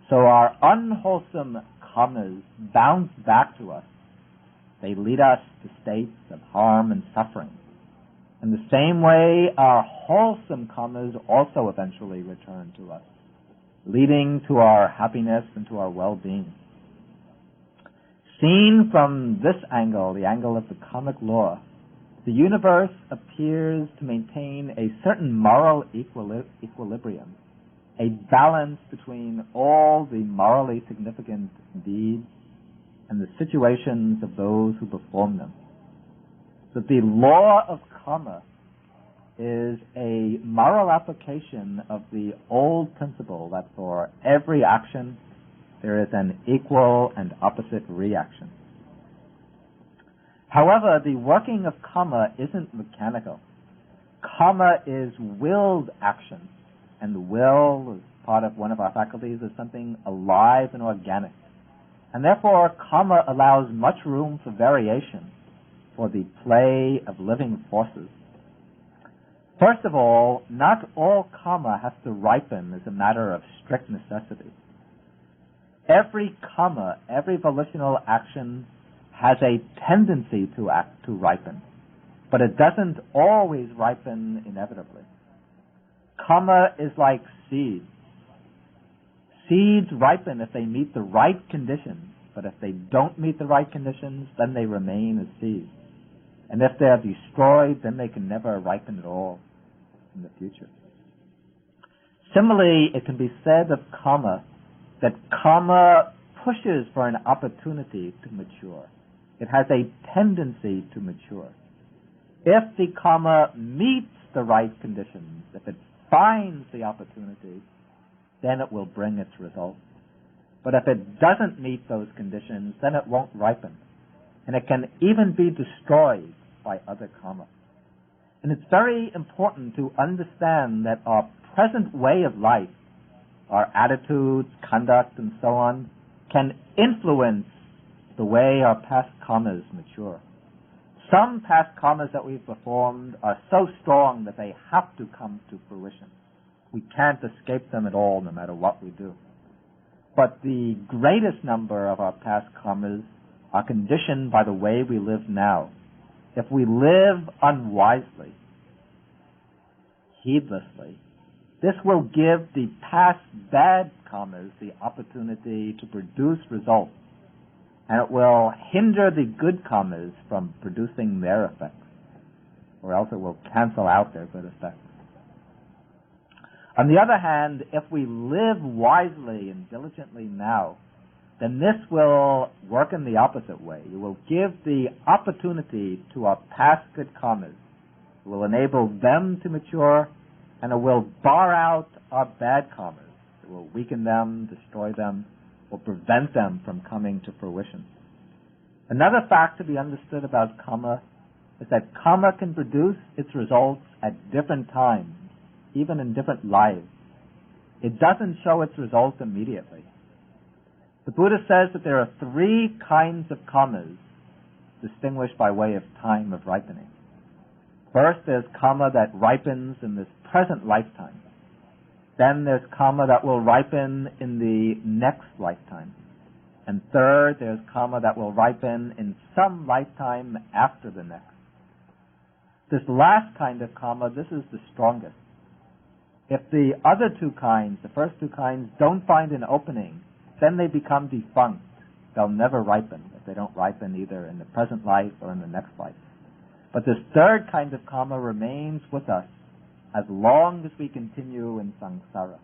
So our unwholesome kammas bounce back to us. They lead us to states of harm and suffering. In the same way, our wholesome kammas also eventually return to us, leading to our happiness and to our well-being. Seen from this angle, the angle of the karmic law, the universe appears to maintain a certain moral equilibrium, a balance between all the morally significant deeds and the situations of those who perform them. So the law of Kamma is a moral application of the old principle that for every action there is an equal and opposite reaction. However, the working of Kamma isn't mechanical. Kamma is willed action, and will, as part of one of our faculties, is something alive and organic. And therefore, Kamma allows much room for variation, for the play of living forces. First of all, not all Kamma has to ripen as a matter of strict necessity. Every Kamma, every volitional action, has a tendency to ripen, but it doesn't always ripen inevitably. Kamma is like seeds. Seeds ripen if they meet the right conditions, but if they don't meet the right conditions, then they remain as seeds. And if they are destroyed, then they can never ripen at all in the future. Similarly, it can be said of Kamma that Kamma pushes for an opportunity to mature. It has a tendency to mature. If the Kamma meets the right conditions, if it finds the opportunity, then it will bring its results. But if it doesn't meet those conditions, then it won't ripen. And it can even be destroyed by other Kamma. And it's very important to understand that our present way of life, our attitudes, conduct, and so on, can influence the way our past kammas mature. Some past kammas that we've performed are so strong that they have to come to fruition. We can't escape them at all, no matter what we do. But the greatest number of our past kammas are conditioned by the way we live now. If we live unwisely, heedlessly, this will give the past bad kammas the opportunity to produce results, and it will hinder the good kammas from producing their effects, or else it will cancel out their good effects. On the other hand, if we live wisely and diligently now, then this will work in the opposite way. It will give the opportunity to our past good kammas. It will enable them to mature, and it will bar out our bad kammas. It will weaken them, destroy them, or prevent them from coming to fruition. Another fact to be understood about karma is that karma can produce its results at different times, even in different lives. It doesn't show its results immediately. The Buddha says that there are three kinds of karmas distinguished by way of time of ripening. First, there's karma that ripens in this present lifetime. Then there's karma that will ripen in the next lifetime. And third, there's karma that will ripen in some lifetime after the next. This last kind of karma, this is the strongest. If the other two kinds, the first two kinds, don't find an opening, then they become defunct. They'll never ripen if they don't ripen either in the present life or in the next life. But this third kind of karma remains with us as long as we continue in samsara.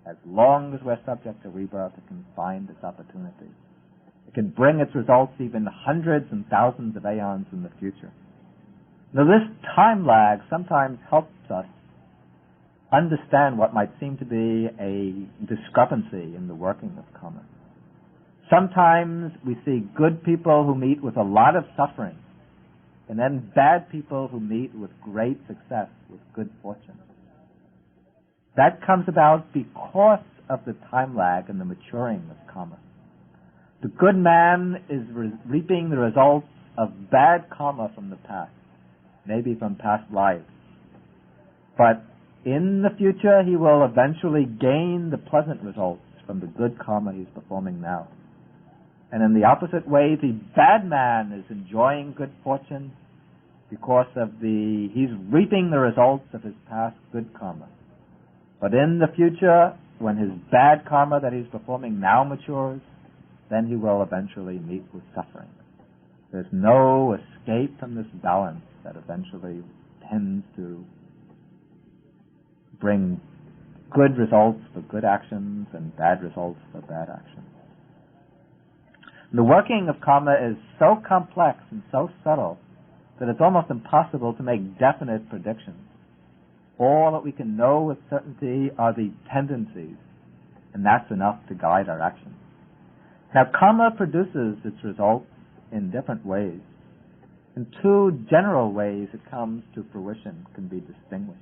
As long as we're subject to rebirth, it can find this opportunity. It can bring its results even hundreds and thousands of aeons in the future. Now, this time lag sometimes helps us understand what might seem to be a discrepancy in the working of karma. Sometimes we see good people who meet with a lot of suffering, and then bad people who meet with great success, with good fortune. That comes about because of the time lag and the maturing of karma. The good man is reaping the results of bad karma from the past, maybe from past lives. But in the future, he will eventually gain the pleasant results from the good karma he's performing now. And in the opposite way, the bad man is enjoying good fortune because of he's reaping the results of his past good karma. But in the future, when his bad karma that he's performing now matures, then he will eventually meet with suffering. There's no escape from this balance that eventually tends to bring good results for good actions and bad results for bad actions. The working of karma is so complex and so subtle that it's almost impossible to make definite predictions. All that we can know with certainty are the tendencies, and that's enough to guide our actions. Now, karma produces its results in different ways. In two general ways it comes to fruition can be distinguished.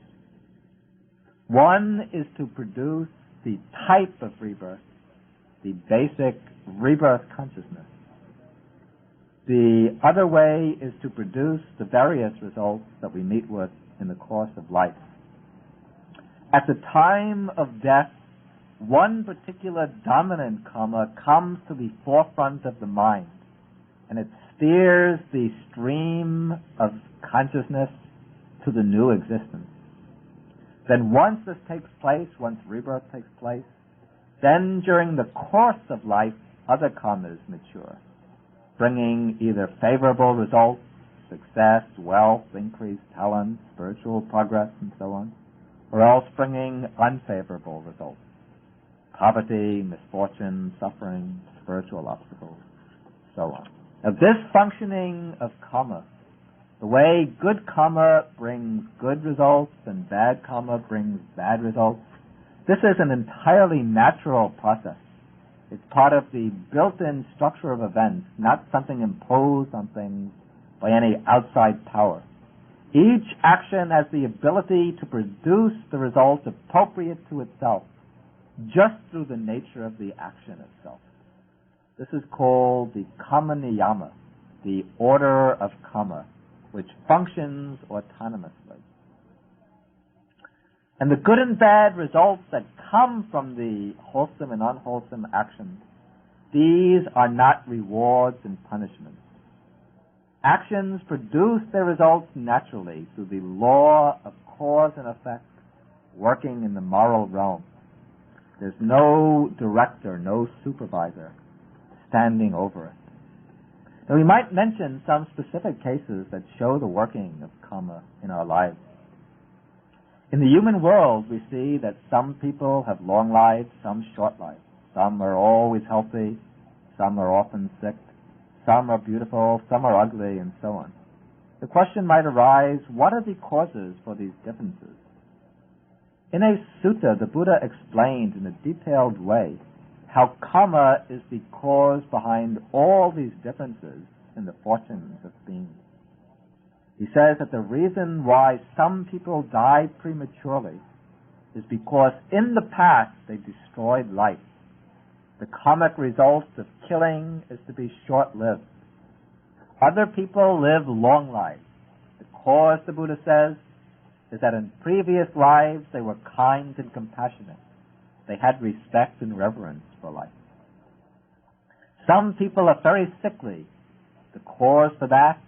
One is to produce the type of rebirth, the basic rebirth consciousness. The other way is to produce the various results that we meet with in the course of life. At the time of death, one particular dominant karma comes to the forefront of the mind, and it steers the stream of consciousness to the new existence. Then once this takes place, once rebirth takes place, then during the course of life, other karmas mature, bringing either favorable results, success, wealth, increased talent, spiritual progress, and so on, or else bringing unfavorable results, poverty, misfortune, suffering, spiritual obstacles, so on. Now, this functioning of karma, the way good karma brings good results and bad karma brings bad results, this is an entirely natural process. It's part of the built-in structure of events, not something imposed on things by any outside power. Each action has the ability to produce the results appropriate to itself, just through the nature of the action itself. This is called the Kaminiyama, the order of karma, which functions autonomously. And the good and bad results that come from the wholesome and unwholesome actions, these are not rewards and punishments. Actions produce their results naturally through the law of cause and effect working in the moral realm. There's no director, no supervisor standing over it. Now, we might mention some specific cases that show the working of karma in our lives. In the human world, we see that some people have long lives, some short lives. Some are always healthy, some are often sick, some are beautiful, some are ugly, and so on. The question might arise, what are the causes for these differences? In a sutta, the Buddha explained in a detailed way how karma is the cause behind all these differences in the fortunes of beings. He says that the reason why some people die prematurely is because in the past they destroyed life. The karmic result of killing is to be short-lived. Other people live long lives. The cause, the Buddha says, is that in previous lives they were kind and compassionate. They had respect and reverence for life. Some people are very sickly. The cause for that,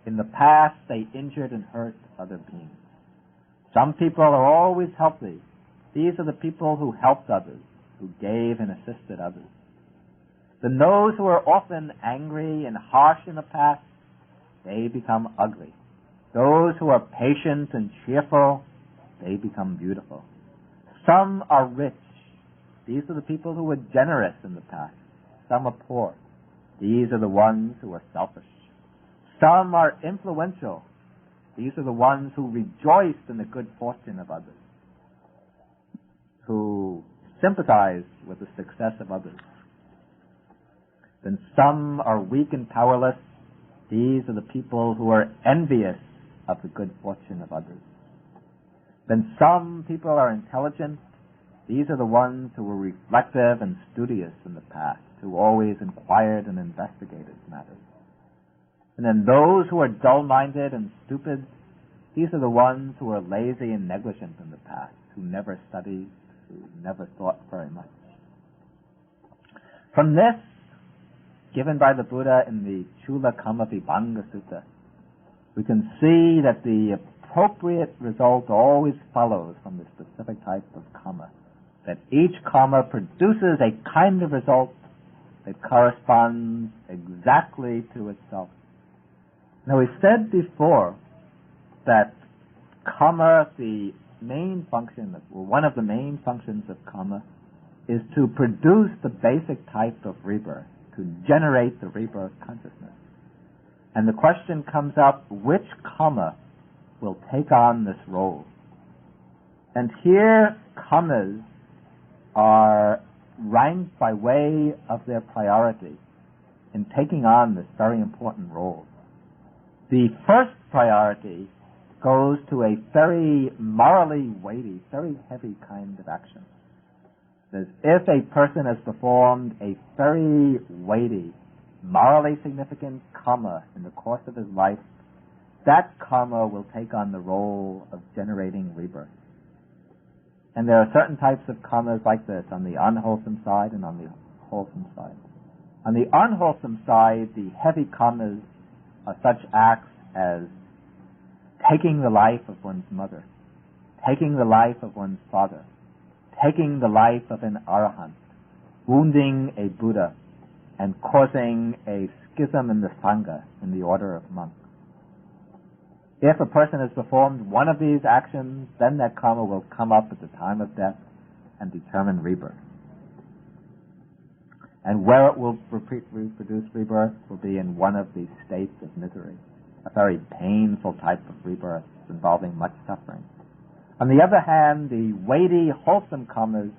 in the past they injured and hurt other beings. Some people are always healthy. These are the people who helped others, who gave and assisted others. Then those who are often angry and harsh in the past, they become ugly. Those who are patient and cheerful, they become beautiful. Some are rich. These are the people who were generous in the past. Some are poor. These are the ones who are selfish. Some are influential. These are the ones who rejoice in the good fortune of others, who sympathize with the success of others. Then some are weak and powerless. These are the people who are envious of the good fortune of others. Then some people are intelligent. These are the ones who were reflective and studious in the past, who always inquired and investigated matters. And then those who are dull-minded and stupid, these are the ones who are lazy and negligent in the past, who never studied, who never thought very much. From this, given by the Buddha in the Chula Kamma Vibhanga Sutta, we can see that the appropriate result always follows from the specific type of karma, that each karma produces a kind of result that corresponds exactly to itself. Now, we said before that karma, the main function, or one of the main functions of karma, is to produce the basic type of rebirth, to generate the rebirth consciousness. And the question comes up, which karma will take on this role? And here, karmas are ranked by way of their priority in taking on this very important role. The first priority goes to a very morally weighty, very heavy kind of action. That if a person has performed a very weighty, morally significant karma in the course of his life, that karma will take on the role of generating rebirth. And there are certain types of karmas like this on the unwholesome side and on the wholesome side. On the unwholesome side, the heavy karmas are such acts as taking the life of one's mother, taking the life of one's father, taking the life of an arahant, wounding a Buddha, and causing a schism in the Sangha, in the order of monks. If a person has performed one of these actions, then that karma will come up at the time of death and determine rebirth. And where it will reproduce rebirth will be in one of these states of misery, a very painful type of rebirth involving much suffering. On the other hand, the weighty, wholesome karmas,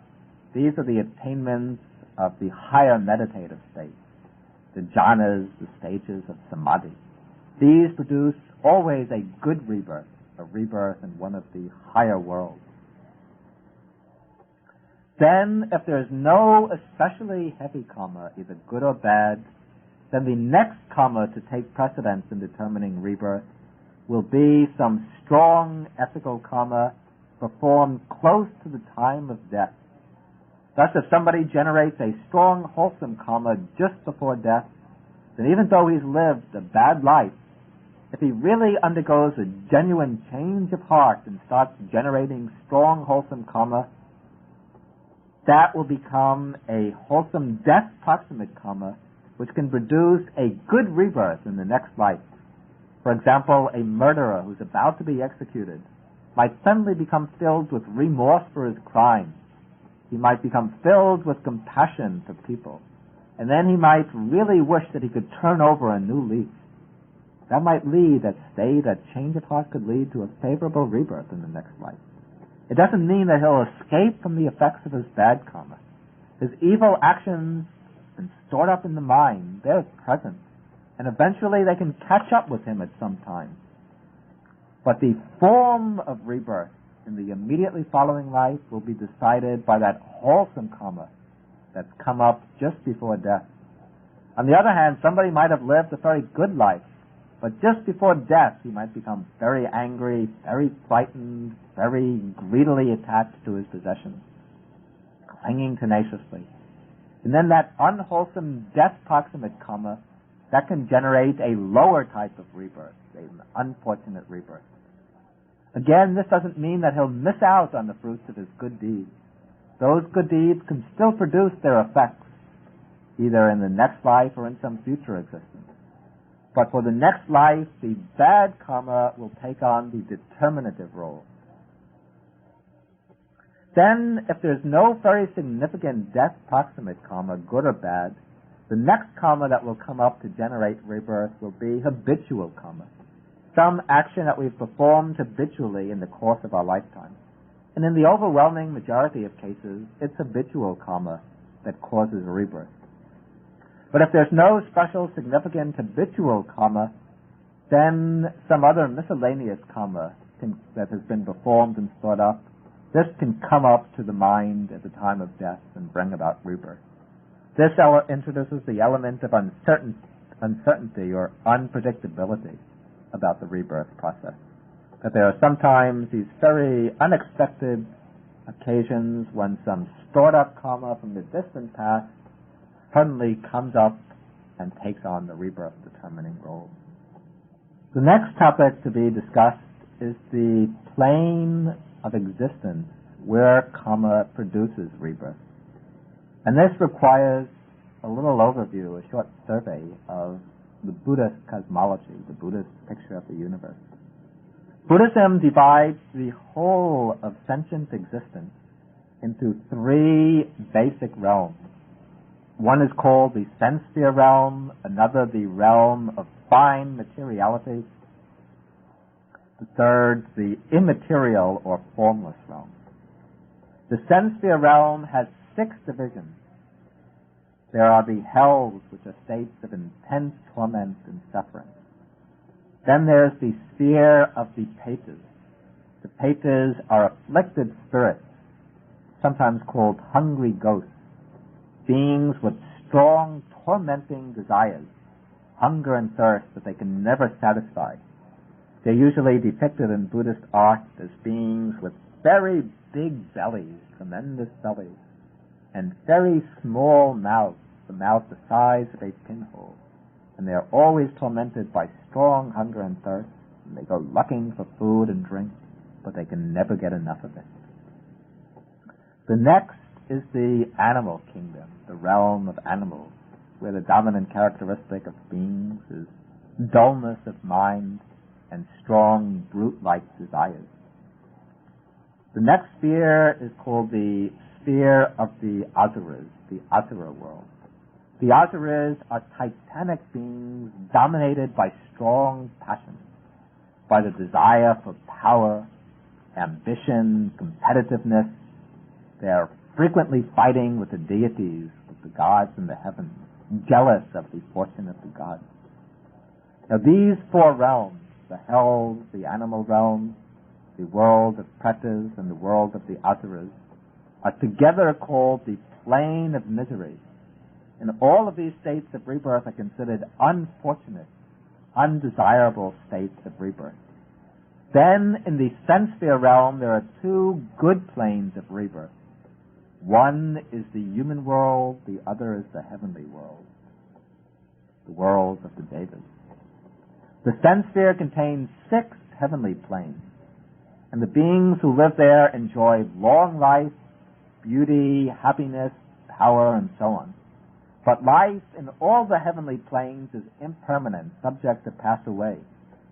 these are the attainments of the higher meditative states, the jhanas, the stages of samadhi. These produce always a good rebirth, a rebirth in one of the higher worlds. Then, if there is no especially heavy karma, either good or bad, then the next karma to take precedence in determining rebirth will be some strong ethical karma performed close to the time of death. Thus, if somebody generates a strong, wholesome karma just before death, then even though he's lived a bad life, if he really undergoes a genuine change of heart and starts generating strong, wholesome karma, that will become a wholesome death proximate karma, which can produce a good rebirth in the next life. For example, a murderer who's about to be executed might suddenly become filled with remorse for his crime. He might become filled with compassion for people. And then he might really wish that he could turn over a new leaf. That might lead, that change of heart could lead to a favorable rebirth in the next life. It doesn't mean that he'll escape from the effects of his bad karma. His evil actions, and stored up in the mind, they're present. and eventually they can catch up with him at some time. But the form of rebirth in the immediately following life will be decided by that wholesome karma that's come up just before death. On the other hand, somebody might have lived a very good life, but just before death he might become very angry, very frightened, very greedily attached to his possessions, clinging tenaciously. And then that unwholesome death proximate karma, that can generate a lower type of rebirth, an unfortunate rebirth. Again, this doesn't mean that he'll miss out on the fruits of his good deeds. Those good deeds can still produce their effects, either in the next life or in some future existence. But for the next life, the bad karma will take on the determinative role. Then, if there's no very significant death proximate karma, good or bad, the next karma that will come up to generate rebirth will be habitual karma, some action that we've performed habitually in the course of our lifetime. And in the overwhelming majority of cases, it's habitual karma that causes rebirth. But if there's no special significant habitual karma, then some other miscellaneous karma that has been performed and stored up, this can come up to the mind at the time of death and bring about rebirth. This introduces the element of uncertainty or unpredictability about the rebirth process. That there are sometimes these very unexpected occasions when some stored up karma from the distant past suddenly comes up and takes on the rebirth determining role. The next topic to be discussed is the plane of existence where karma produces rebirth. And this requires a little overview, a short survey of the Buddhist cosmology, the Buddhist picture of the universe. Buddhism divides the whole of sentient existence into three basic realms. One is called the sense sphere realm, another the realm of fine materiality, the third the immaterial or formless realm. The sense sphere realm has 6 divisions. There are the hells, which are states of intense torment and suffering. Then there's the sphere of the Petas. The Petas are afflicted spirits, sometimes called hungry ghosts, beings with strong, tormenting desires, hunger and thirst that they can never satisfy. They're usually depicted in Buddhist art as beings with very big bellies, tremendous bellies, and very small mouths, the mouth the size of a pinhole. And they're always tormented by strong hunger and thirst, and they go looking for food and drink, but they can never get enough of it. The next is the animal kingdom, the realm of animals, where the dominant characteristic of beings is dullness of mind and strong, brute-like desires. The next sphere is called the sphere of the Azuras, the Asura world. The Azuras are titanic beings dominated by strong passions, by the desire for power, ambition, competitiveness. They are frequently fighting with the deities, with the gods in the heavens, jealous of the fortune of the gods. Now these 4 realms, the hells, the animal realm, the world of Pretas, and the world of the Azuras, are together called the plane of misery. And all of these states of rebirth are considered unfortunate, undesirable states of rebirth. Then, in the sense sphere realm, there are 2 good planes of rebirth. One is the human world, the other is the heavenly world, the world of the Devas. The sense sphere contains 6 heavenly planes, and the beings who live there enjoy long life, beauty, happiness, power, and so on. But life in all the heavenly planes is impermanent, subject to pass away,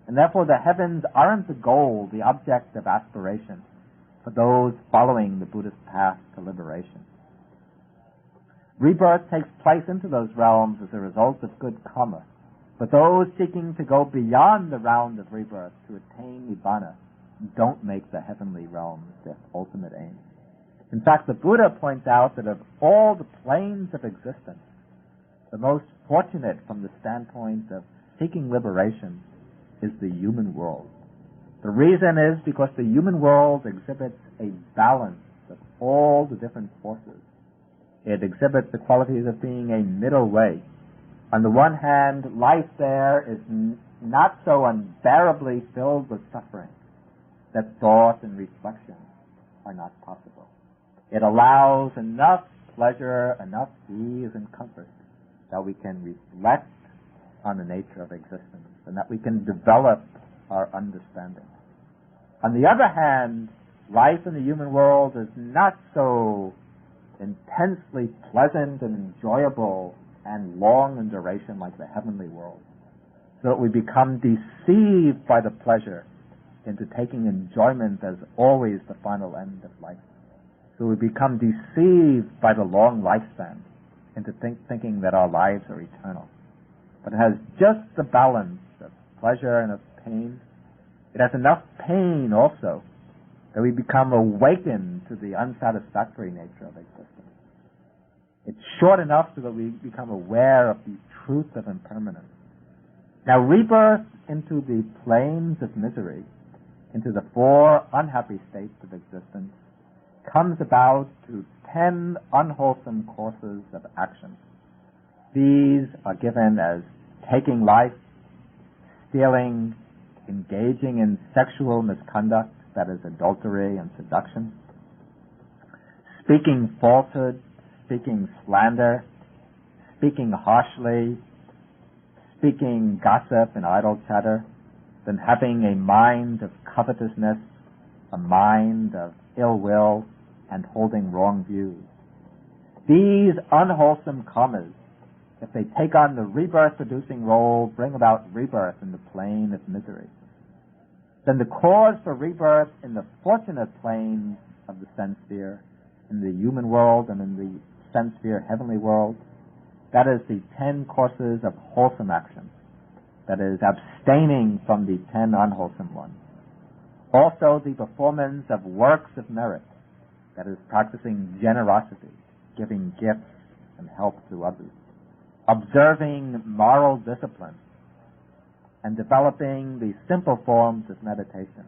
and therefore the heavens aren't the goal, the object of aspiration for those following the Buddhist path to liberation. Rebirth takes place into those realms as a result of good karma, but those seeking to go beyond the round of rebirth to attain Nibbana don't make the heavenly realms their ultimate aim. In fact, the Buddha points out that of all the planes of existence, the most fortunate from the standpoint of seeking liberation is the human world. The reason is because the human world exhibits a balance of all the different forces. It exhibits the qualities of being a middle way. On the one hand, life there is not so unbearably filled with suffering that thought and reflection are not possible. It allows enough pleasure, enough ease and comfort that we can reflect on the nature of existence and that we can develop our understanding. On the other hand, life in the human world is not so intensely pleasant and enjoyable and long in duration like the heavenly world, so that we become deceived by the pleasure into taking enjoyment as always the final end of life. So we become deceived by the long lifespan into thinking that our lives are eternal. But it has just the balance of pleasure and of pain. It has enough pain also that we become awakened to the unsatisfactory nature of existence. It's short enough so that we become aware of the truth of impermanence. Now, rebirth into the planes of misery, into the four unhappy states of existence, comes about through 10 unwholesome courses of action. These are given as taking life, stealing, engaging in sexual misconduct, that is adultery and seduction, speaking falsehood, speaking slander, speaking harshly, speaking gossip and idle chatter, then having a mind of covetousness, a mind of ill will, and holding wrong views. These unwholesome karmas, if they take on the rebirth-producing role, bring about rebirth in the plane of misery. Then the cause for rebirth in the fortunate planes of the sense sphere, in the human world and in the sense sphere heavenly world, that is the 10 courses of wholesome action, that is abstaining from the 10 unwholesome ones. Also the performance of works of merit, that is practicing generosity, giving gifts and help to others, observing moral discipline, and developing the simple forms of meditation,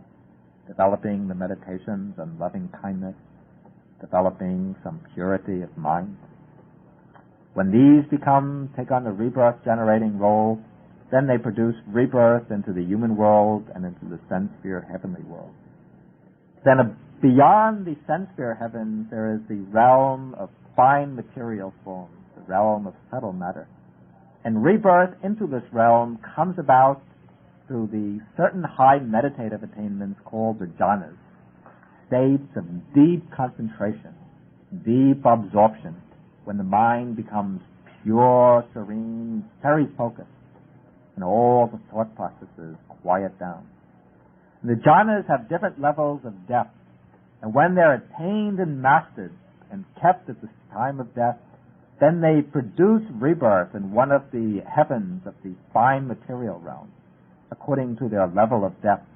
developing the meditations on loving kindness, developing some purity of mind. When these take on the rebirth-generating role, then they produce rebirth into the human world and into the sense sphere heavenly world. Then beyond the sense sphere heavens, there is the realm of fine material forms, the realm of subtle matter. And rebirth into this realm comes about through the certain high meditative attainments called the jhanas, states of deep concentration, deep absorption, when the mind becomes pure, serene, very focused, and all the thought processes quiet down. And the jhanas have different levels of depth, and when they're attained and mastered and kept at the time of death, then they produce rebirth in one of the heavens of the fine material realm, according to their level of depth.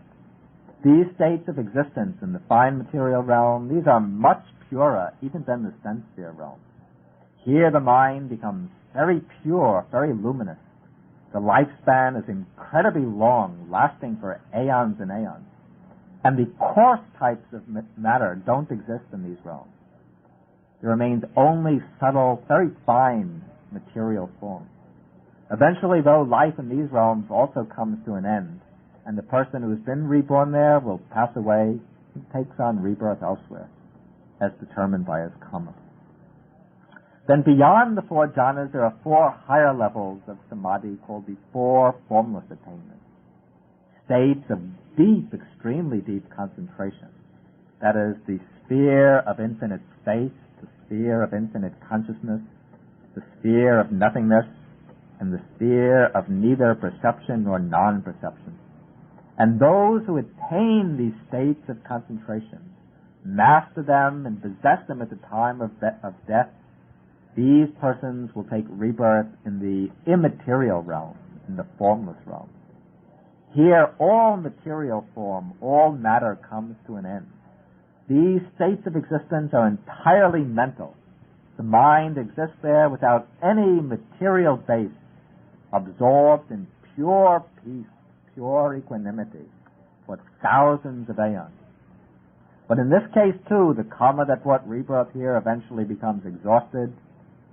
These states of existence in the fine material realm, these are much purer even than the sense sphere realm. Here the mind becomes very pure, very luminous. The lifespan is incredibly long, lasting for aeons and aeons. And the coarse types of matter don't exist in these realms. There remains only subtle, very fine material forms. Eventually, though, life in these realms also comes to an end, and the person who has been reborn there will pass away and takes on rebirth elsewhere, as determined by his karma. Then beyond the 4 jhanas, there are 4 higher levels of samadhi called the 4 formless attainments, states of deep, extremely deep concentration. That is the sphere of infinite space, the sphere of infinite consciousness, the sphere of nothingness, and the sphere of neither perception nor non-perception. And those who attain these states of concentration, master them and possess them at the time of death, these persons will take rebirth in the immaterial realm, in the formless realm. Here, all material form, all matter comes to an end. These states of existence are entirely mental. The mind exists there without any material base, absorbed in pure peace, pure equanimity for thousands of aeons. But in this case, too, the karma that brought rebirth here eventually becomes exhausted.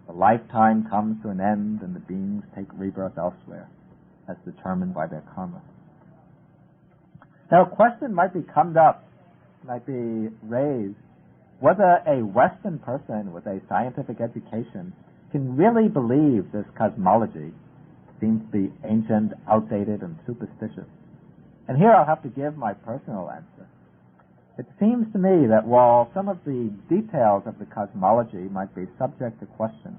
The lifetime comes to an end, and the beings take rebirth elsewhere, as determined by their karma. Now, a question might be raised, whether a Western person with a scientific education can really believe this cosmology. Seems to be ancient, outdated, and superstitious. And here I'll have to give my personal answer. It seems to me that while some of the details of the cosmology might be subject to question,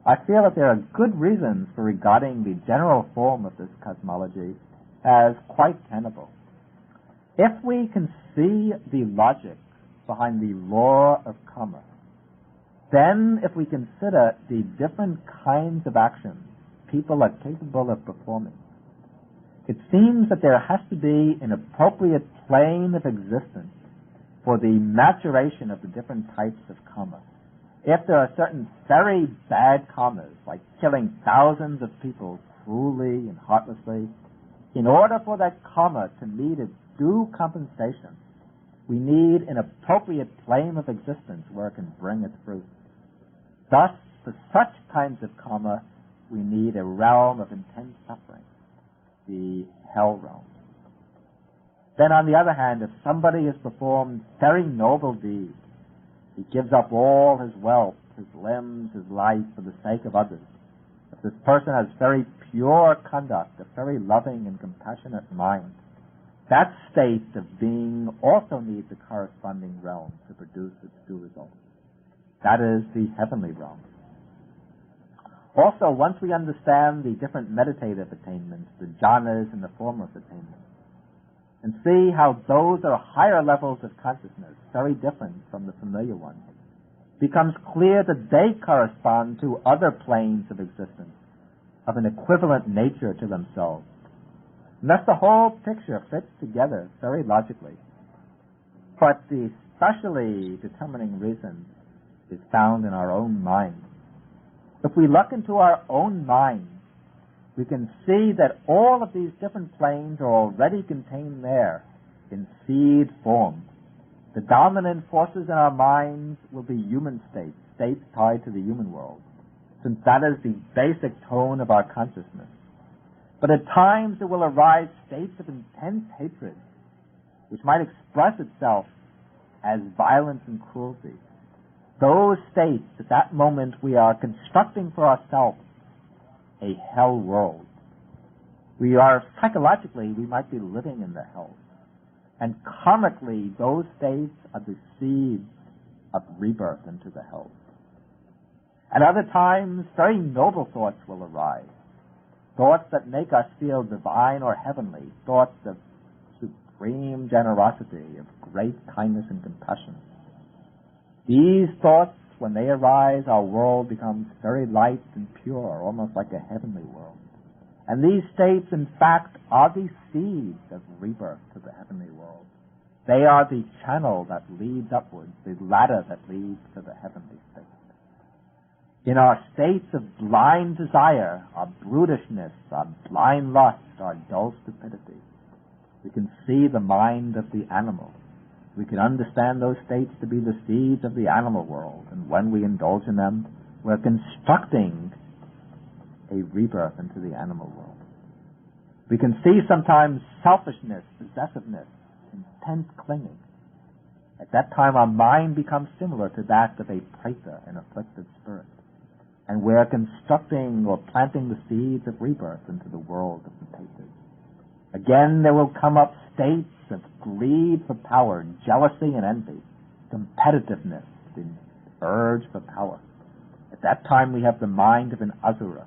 I feel that there are good reasons for regarding the general form of this cosmology as quite tenable. If we can see the logic behind the law of karma, then if we consider the different kinds of actions people are capable of performing, it seems that there has to be an appropriate plane of existence for the maturation of the different types of karma. If there are certain very bad karmas, like killing thousands of people cruelly and heartlessly, in order for that karma to meet its due compensation, we need an appropriate plane of existence where it can bring its fruit. Thus, for such kinds of karma, we need a realm of intense suffering, the hell realm. Then, on the other hand, if somebody has performed very noble deeds, he gives up all his wealth, his limbs, his life for the sake of others. If this person has very pure conduct, a very loving and compassionate mind, that state of being also needs a corresponding realm to produce its due result. That is the heavenly realm. Also, once we understand the different meditative attainments, the jhanas and the formless attainments, and see how those are higher levels of consciousness, very different from the familiar ones, becomes clear that they correspond to other planes of existence of an equivalent nature to themselves. And thus the whole picture fits together very logically. But the specially determining reason is found in our own mind. If we look into our own mind, we can see that all of these different planes are already contained there in seed form. The dominant forces in our minds will be human states, states tied to the human world, since that is the basic tone of our consciousness. But at times there will arise states of intense hatred, which might express itself as violence and cruelty. Those states, at that moment, we are constructing for ourselves a hell world. We might be living in the hell. And karmically, those states are the seeds of rebirth into the hell. At other times, very noble thoughts will arise. Thoughts that make us feel divine or heavenly. Thoughts of supreme generosity, of great kindness and compassion. These thoughts, when they arise, our world becomes very light and pure, almost like a heavenly world. And these states, in fact, are the seeds of rebirth to the heavenly world. They are the channel that leads upwards, the ladder that leads to the heavenly state. In our states of blind desire, our brutishness, our blind lust, our dull stupidity, we can see the mind of the animal. We can understand those states to be the seeds of the animal world, and when we indulge in them, we're constructing a rebirth into the animal world. We can see sometimes selfishness, possessiveness, intense clinging. At that time, our mind becomes similar to that of a preta, an afflicted spirit, and we're constructing or planting the seeds of rebirth into the world of the pretas. Again, there will come up states of greed for power, jealousy and envy, competitiveness, the urge for power. At that time, we have the mind of an Azura,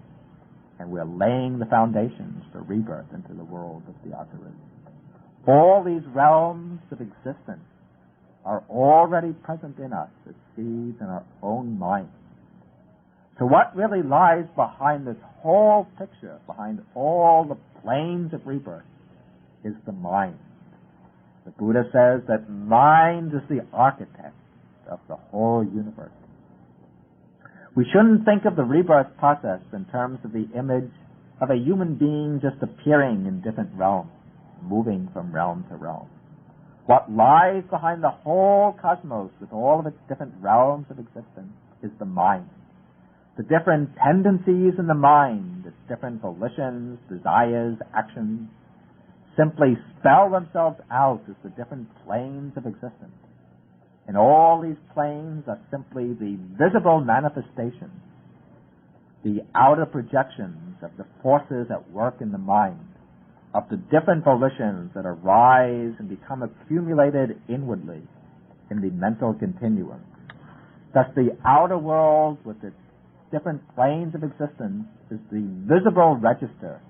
and we're laying the foundations for rebirth into the world of the Azuras. All these realms of existence are already present in us as seeds in our own mind. So what really lies behind this whole picture, behind all the planes of rebirth, is the mind. The Buddha says that mind is the architect of the whole universe. We shouldn't think of the rebirth process in terms of the image of a human being just appearing in different realms, moving from realm to realm. What lies behind the whole cosmos with all of its different realms of existence is the mind. The different tendencies in the mind, its different volitions, desires, actions, simply spell themselves out as the different planes of existence. And all these planes are simply the visible manifestations, the outer projections of the forces at work in the mind, of the different volitions that arise and become accumulated inwardly in the mental continuum. Thus the outer world with its different planes of existence is the visible register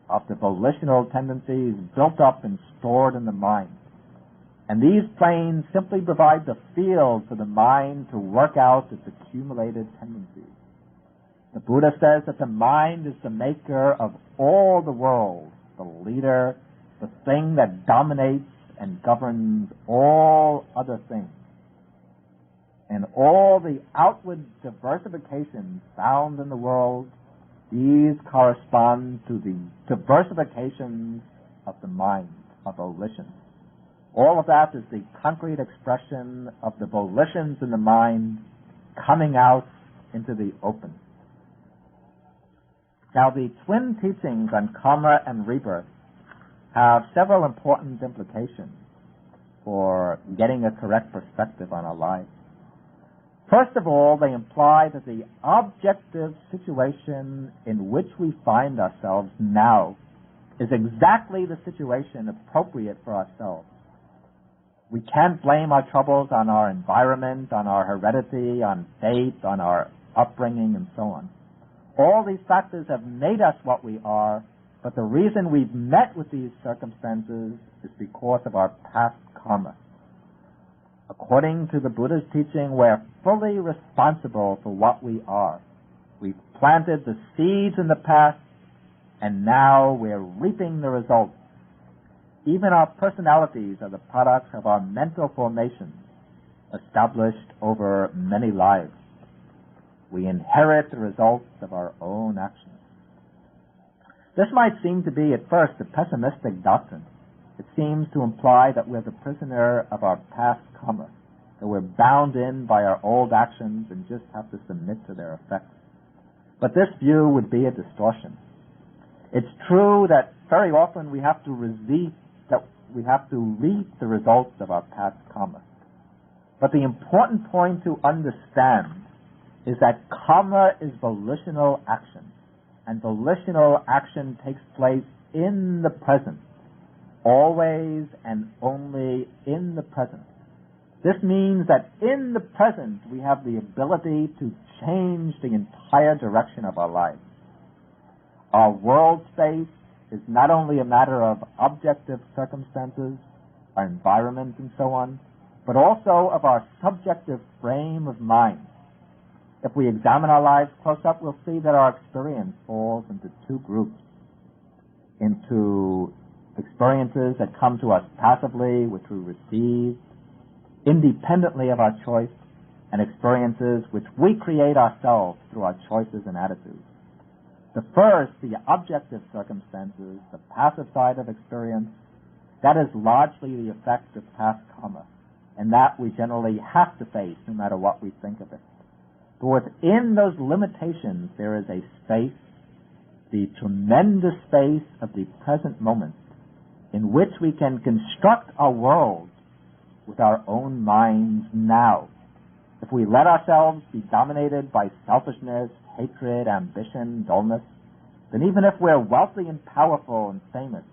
of the volitional tendencies built up and stored in the mind. And these planes simply provide the field for the mind to work out its accumulated tendencies. The Buddha says that the mind is the maker of all the world, the leader, the thing that dominates and governs all other things. And all the outward diversifications found in the world, these correspond to the diversifications of the mind, of volition. All of that is the concrete expression of the volitions in the mind coming out into the open. Now, the twin teachings on Kamma and Rebirth have several important implications for getting a correct perspective on our lives. First of all, they imply that the objective situation in which we find ourselves now is exactly the situation appropriate for ourselves. We can't blame our troubles on our environment, on our heredity, on fate, on our upbringing, and so on. All these factors have made us what we are, but the reason we've met with these circumstances is because of our past karma. According to the Buddha's teaching, we're fully responsible for what we are. We've planted the seeds in the past, and now we're reaping the results. Even our personalities are the products of our mental formations, established over many lives. We inherit the results of our own actions. This might seem to be at first a pessimistic doctrine. It seems to imply that we're the prisoner of our past karma, that we're bound in by our old actions and just have to submit to their effects. But this view would be a distortion. It's true that very often we have to reap the results of our past karma. But the important point to understand is that karma is volitional action, and volitional action takes place in the present, always and only in the present. This means that in the present we have the ability to change the entire direction of our lives. Our world space is not only a matter of objective circumstances, our environment and so on, but also of our subjective frame of mind. If we examine our lives close up, we'll see that our experience falls into two groups. Into experiences that come to us passively, which we receive independently of our choice, and experiences which we create ourselves through our choices and attitudes. The first, the objective circumstances, the passive side of experience, that is largely the effect of past karma, and that we generally have to face no matter what we think of it. But within those limitations, there is a space, the tremendous space of the present moment, in which we can construct our world with our own minds now. If we let ourselves be dominated by selfishness, hatred, ambition, dullness, then even if we're wealthy and powerful and famous,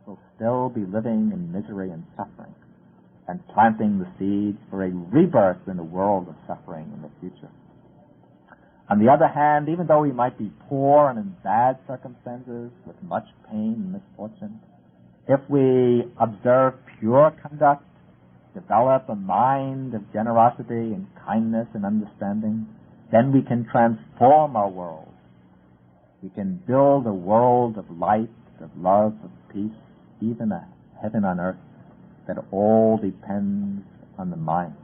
we'll still be living in misery and suffering and planting the seeds for a rebirth in a world of suffering in the future. On the other hand, even though we might be poor and in bad circumstances with much pain and misfortune, if we observe pure conduct, develop a mind of generosity and kindness and understanding, then we can transform our world. We can build a world of light, of love, of peace, even a heaven on earth, that all depends on the mind.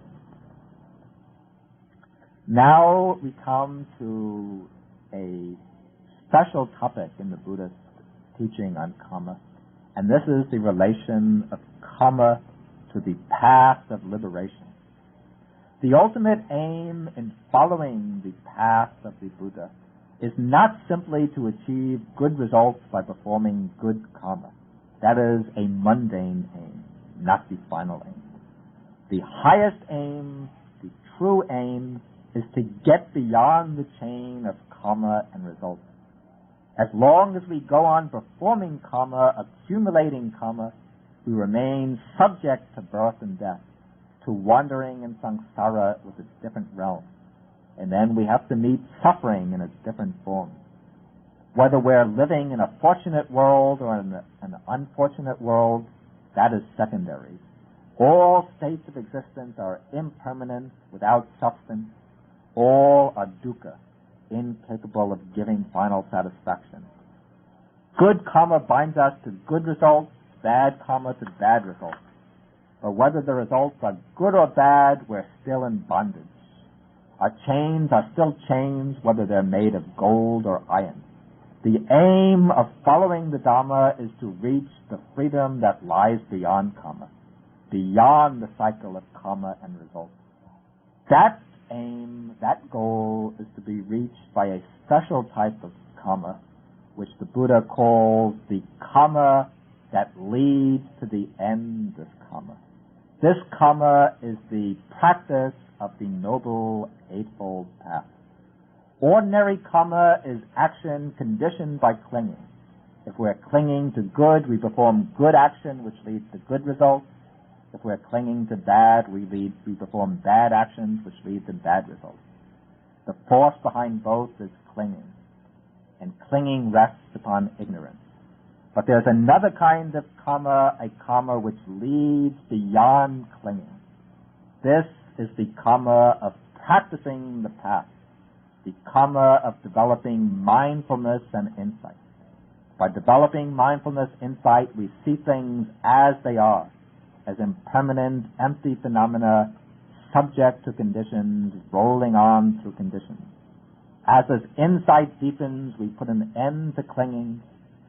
Now we come to a special topic in the Buddhist teaching on Kamma, and this is the relation of Kamma to the path of liberation. The ultimate aim in following the path of the Buddha is not simply to achieve good results by performing good karma. That is a mundane aim, not the final aim. The highest aim, the true aim, is to get beyond the chain of karma and results. As long as we go on performing karma, accumulating karma, we remain subject to birth and death, to wandering in samsara with its different realms. And then we have to meet suffering in its different forms. Whether we're living in a fortunate world or in an unfortunate world, that is secondary. All states of existence are impermanent, without substance. All are dukkha, incapable of giving final satisfaction. Good karma binds us to good results, bad karma to bad results. But whether the results are good or bad, we're still in bondage. Our chains are still chains, whether they're made of gold or iron. The aim of following the Dhamma is to reach the freedom that lies beyond karma, beyond the cycle of karma and results. That aim, that goal, is to be reached by a special type of karma, which the Buddha calls the karma that leads to the end of karma. This karma is the practice of the Noble Eightfold Path. Ordinary karma is action conditioned by clinging. If we're clinging to good, we perform good action, which leads to good results. If we're clinging to bad, we perform bad actions, which lead to bad results. The force behind both is clinging, and clinging rests upon ignorance. But there's another kind of karma, a karma which leads beyond clinging. This is the karma of practicing the path, the karma of developing mindfulness and insight. By developing mindfulness, insight, we see things as they are, as impermanent, empty phenomena, subject to conditions, rolling on through conditions. As this insight deepens, we put an end to clinging,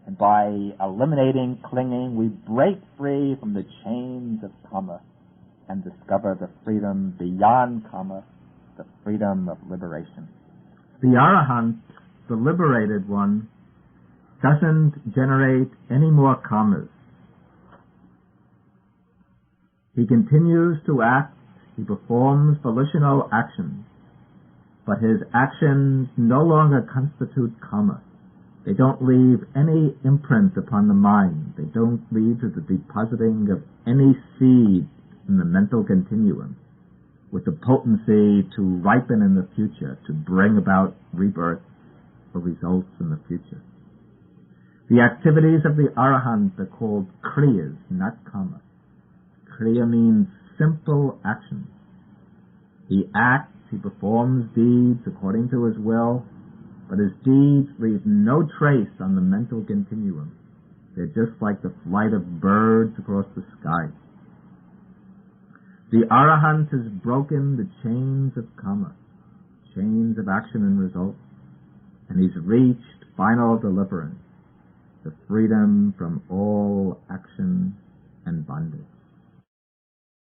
and by eliminating clinging, we break free from the chains of karma and discover the freedom beyond karma, the freedom of liberation. The Arahant, the liberated one, doesn't generate any more karmas. He continues to act, he performs volitional actions, but his actions no longer constitute karma. They don't leave any imprint upon the mind. They don't lead to the depositing of any seed in the mental continuum with the potency to ripen in the future, to bring about rebirth or results in the future. The activities of the Arahant are called kriyas, not karma. Kriya means simple actions. He acts, he performs deeds according to his will, but his deeds leave no trace on the mental continuum. They're just like the flight of birds across the sky. The Arahant has broken the chains of karma, chains of action and results, and he's reached final deliverance, the freedom from all action and bondage.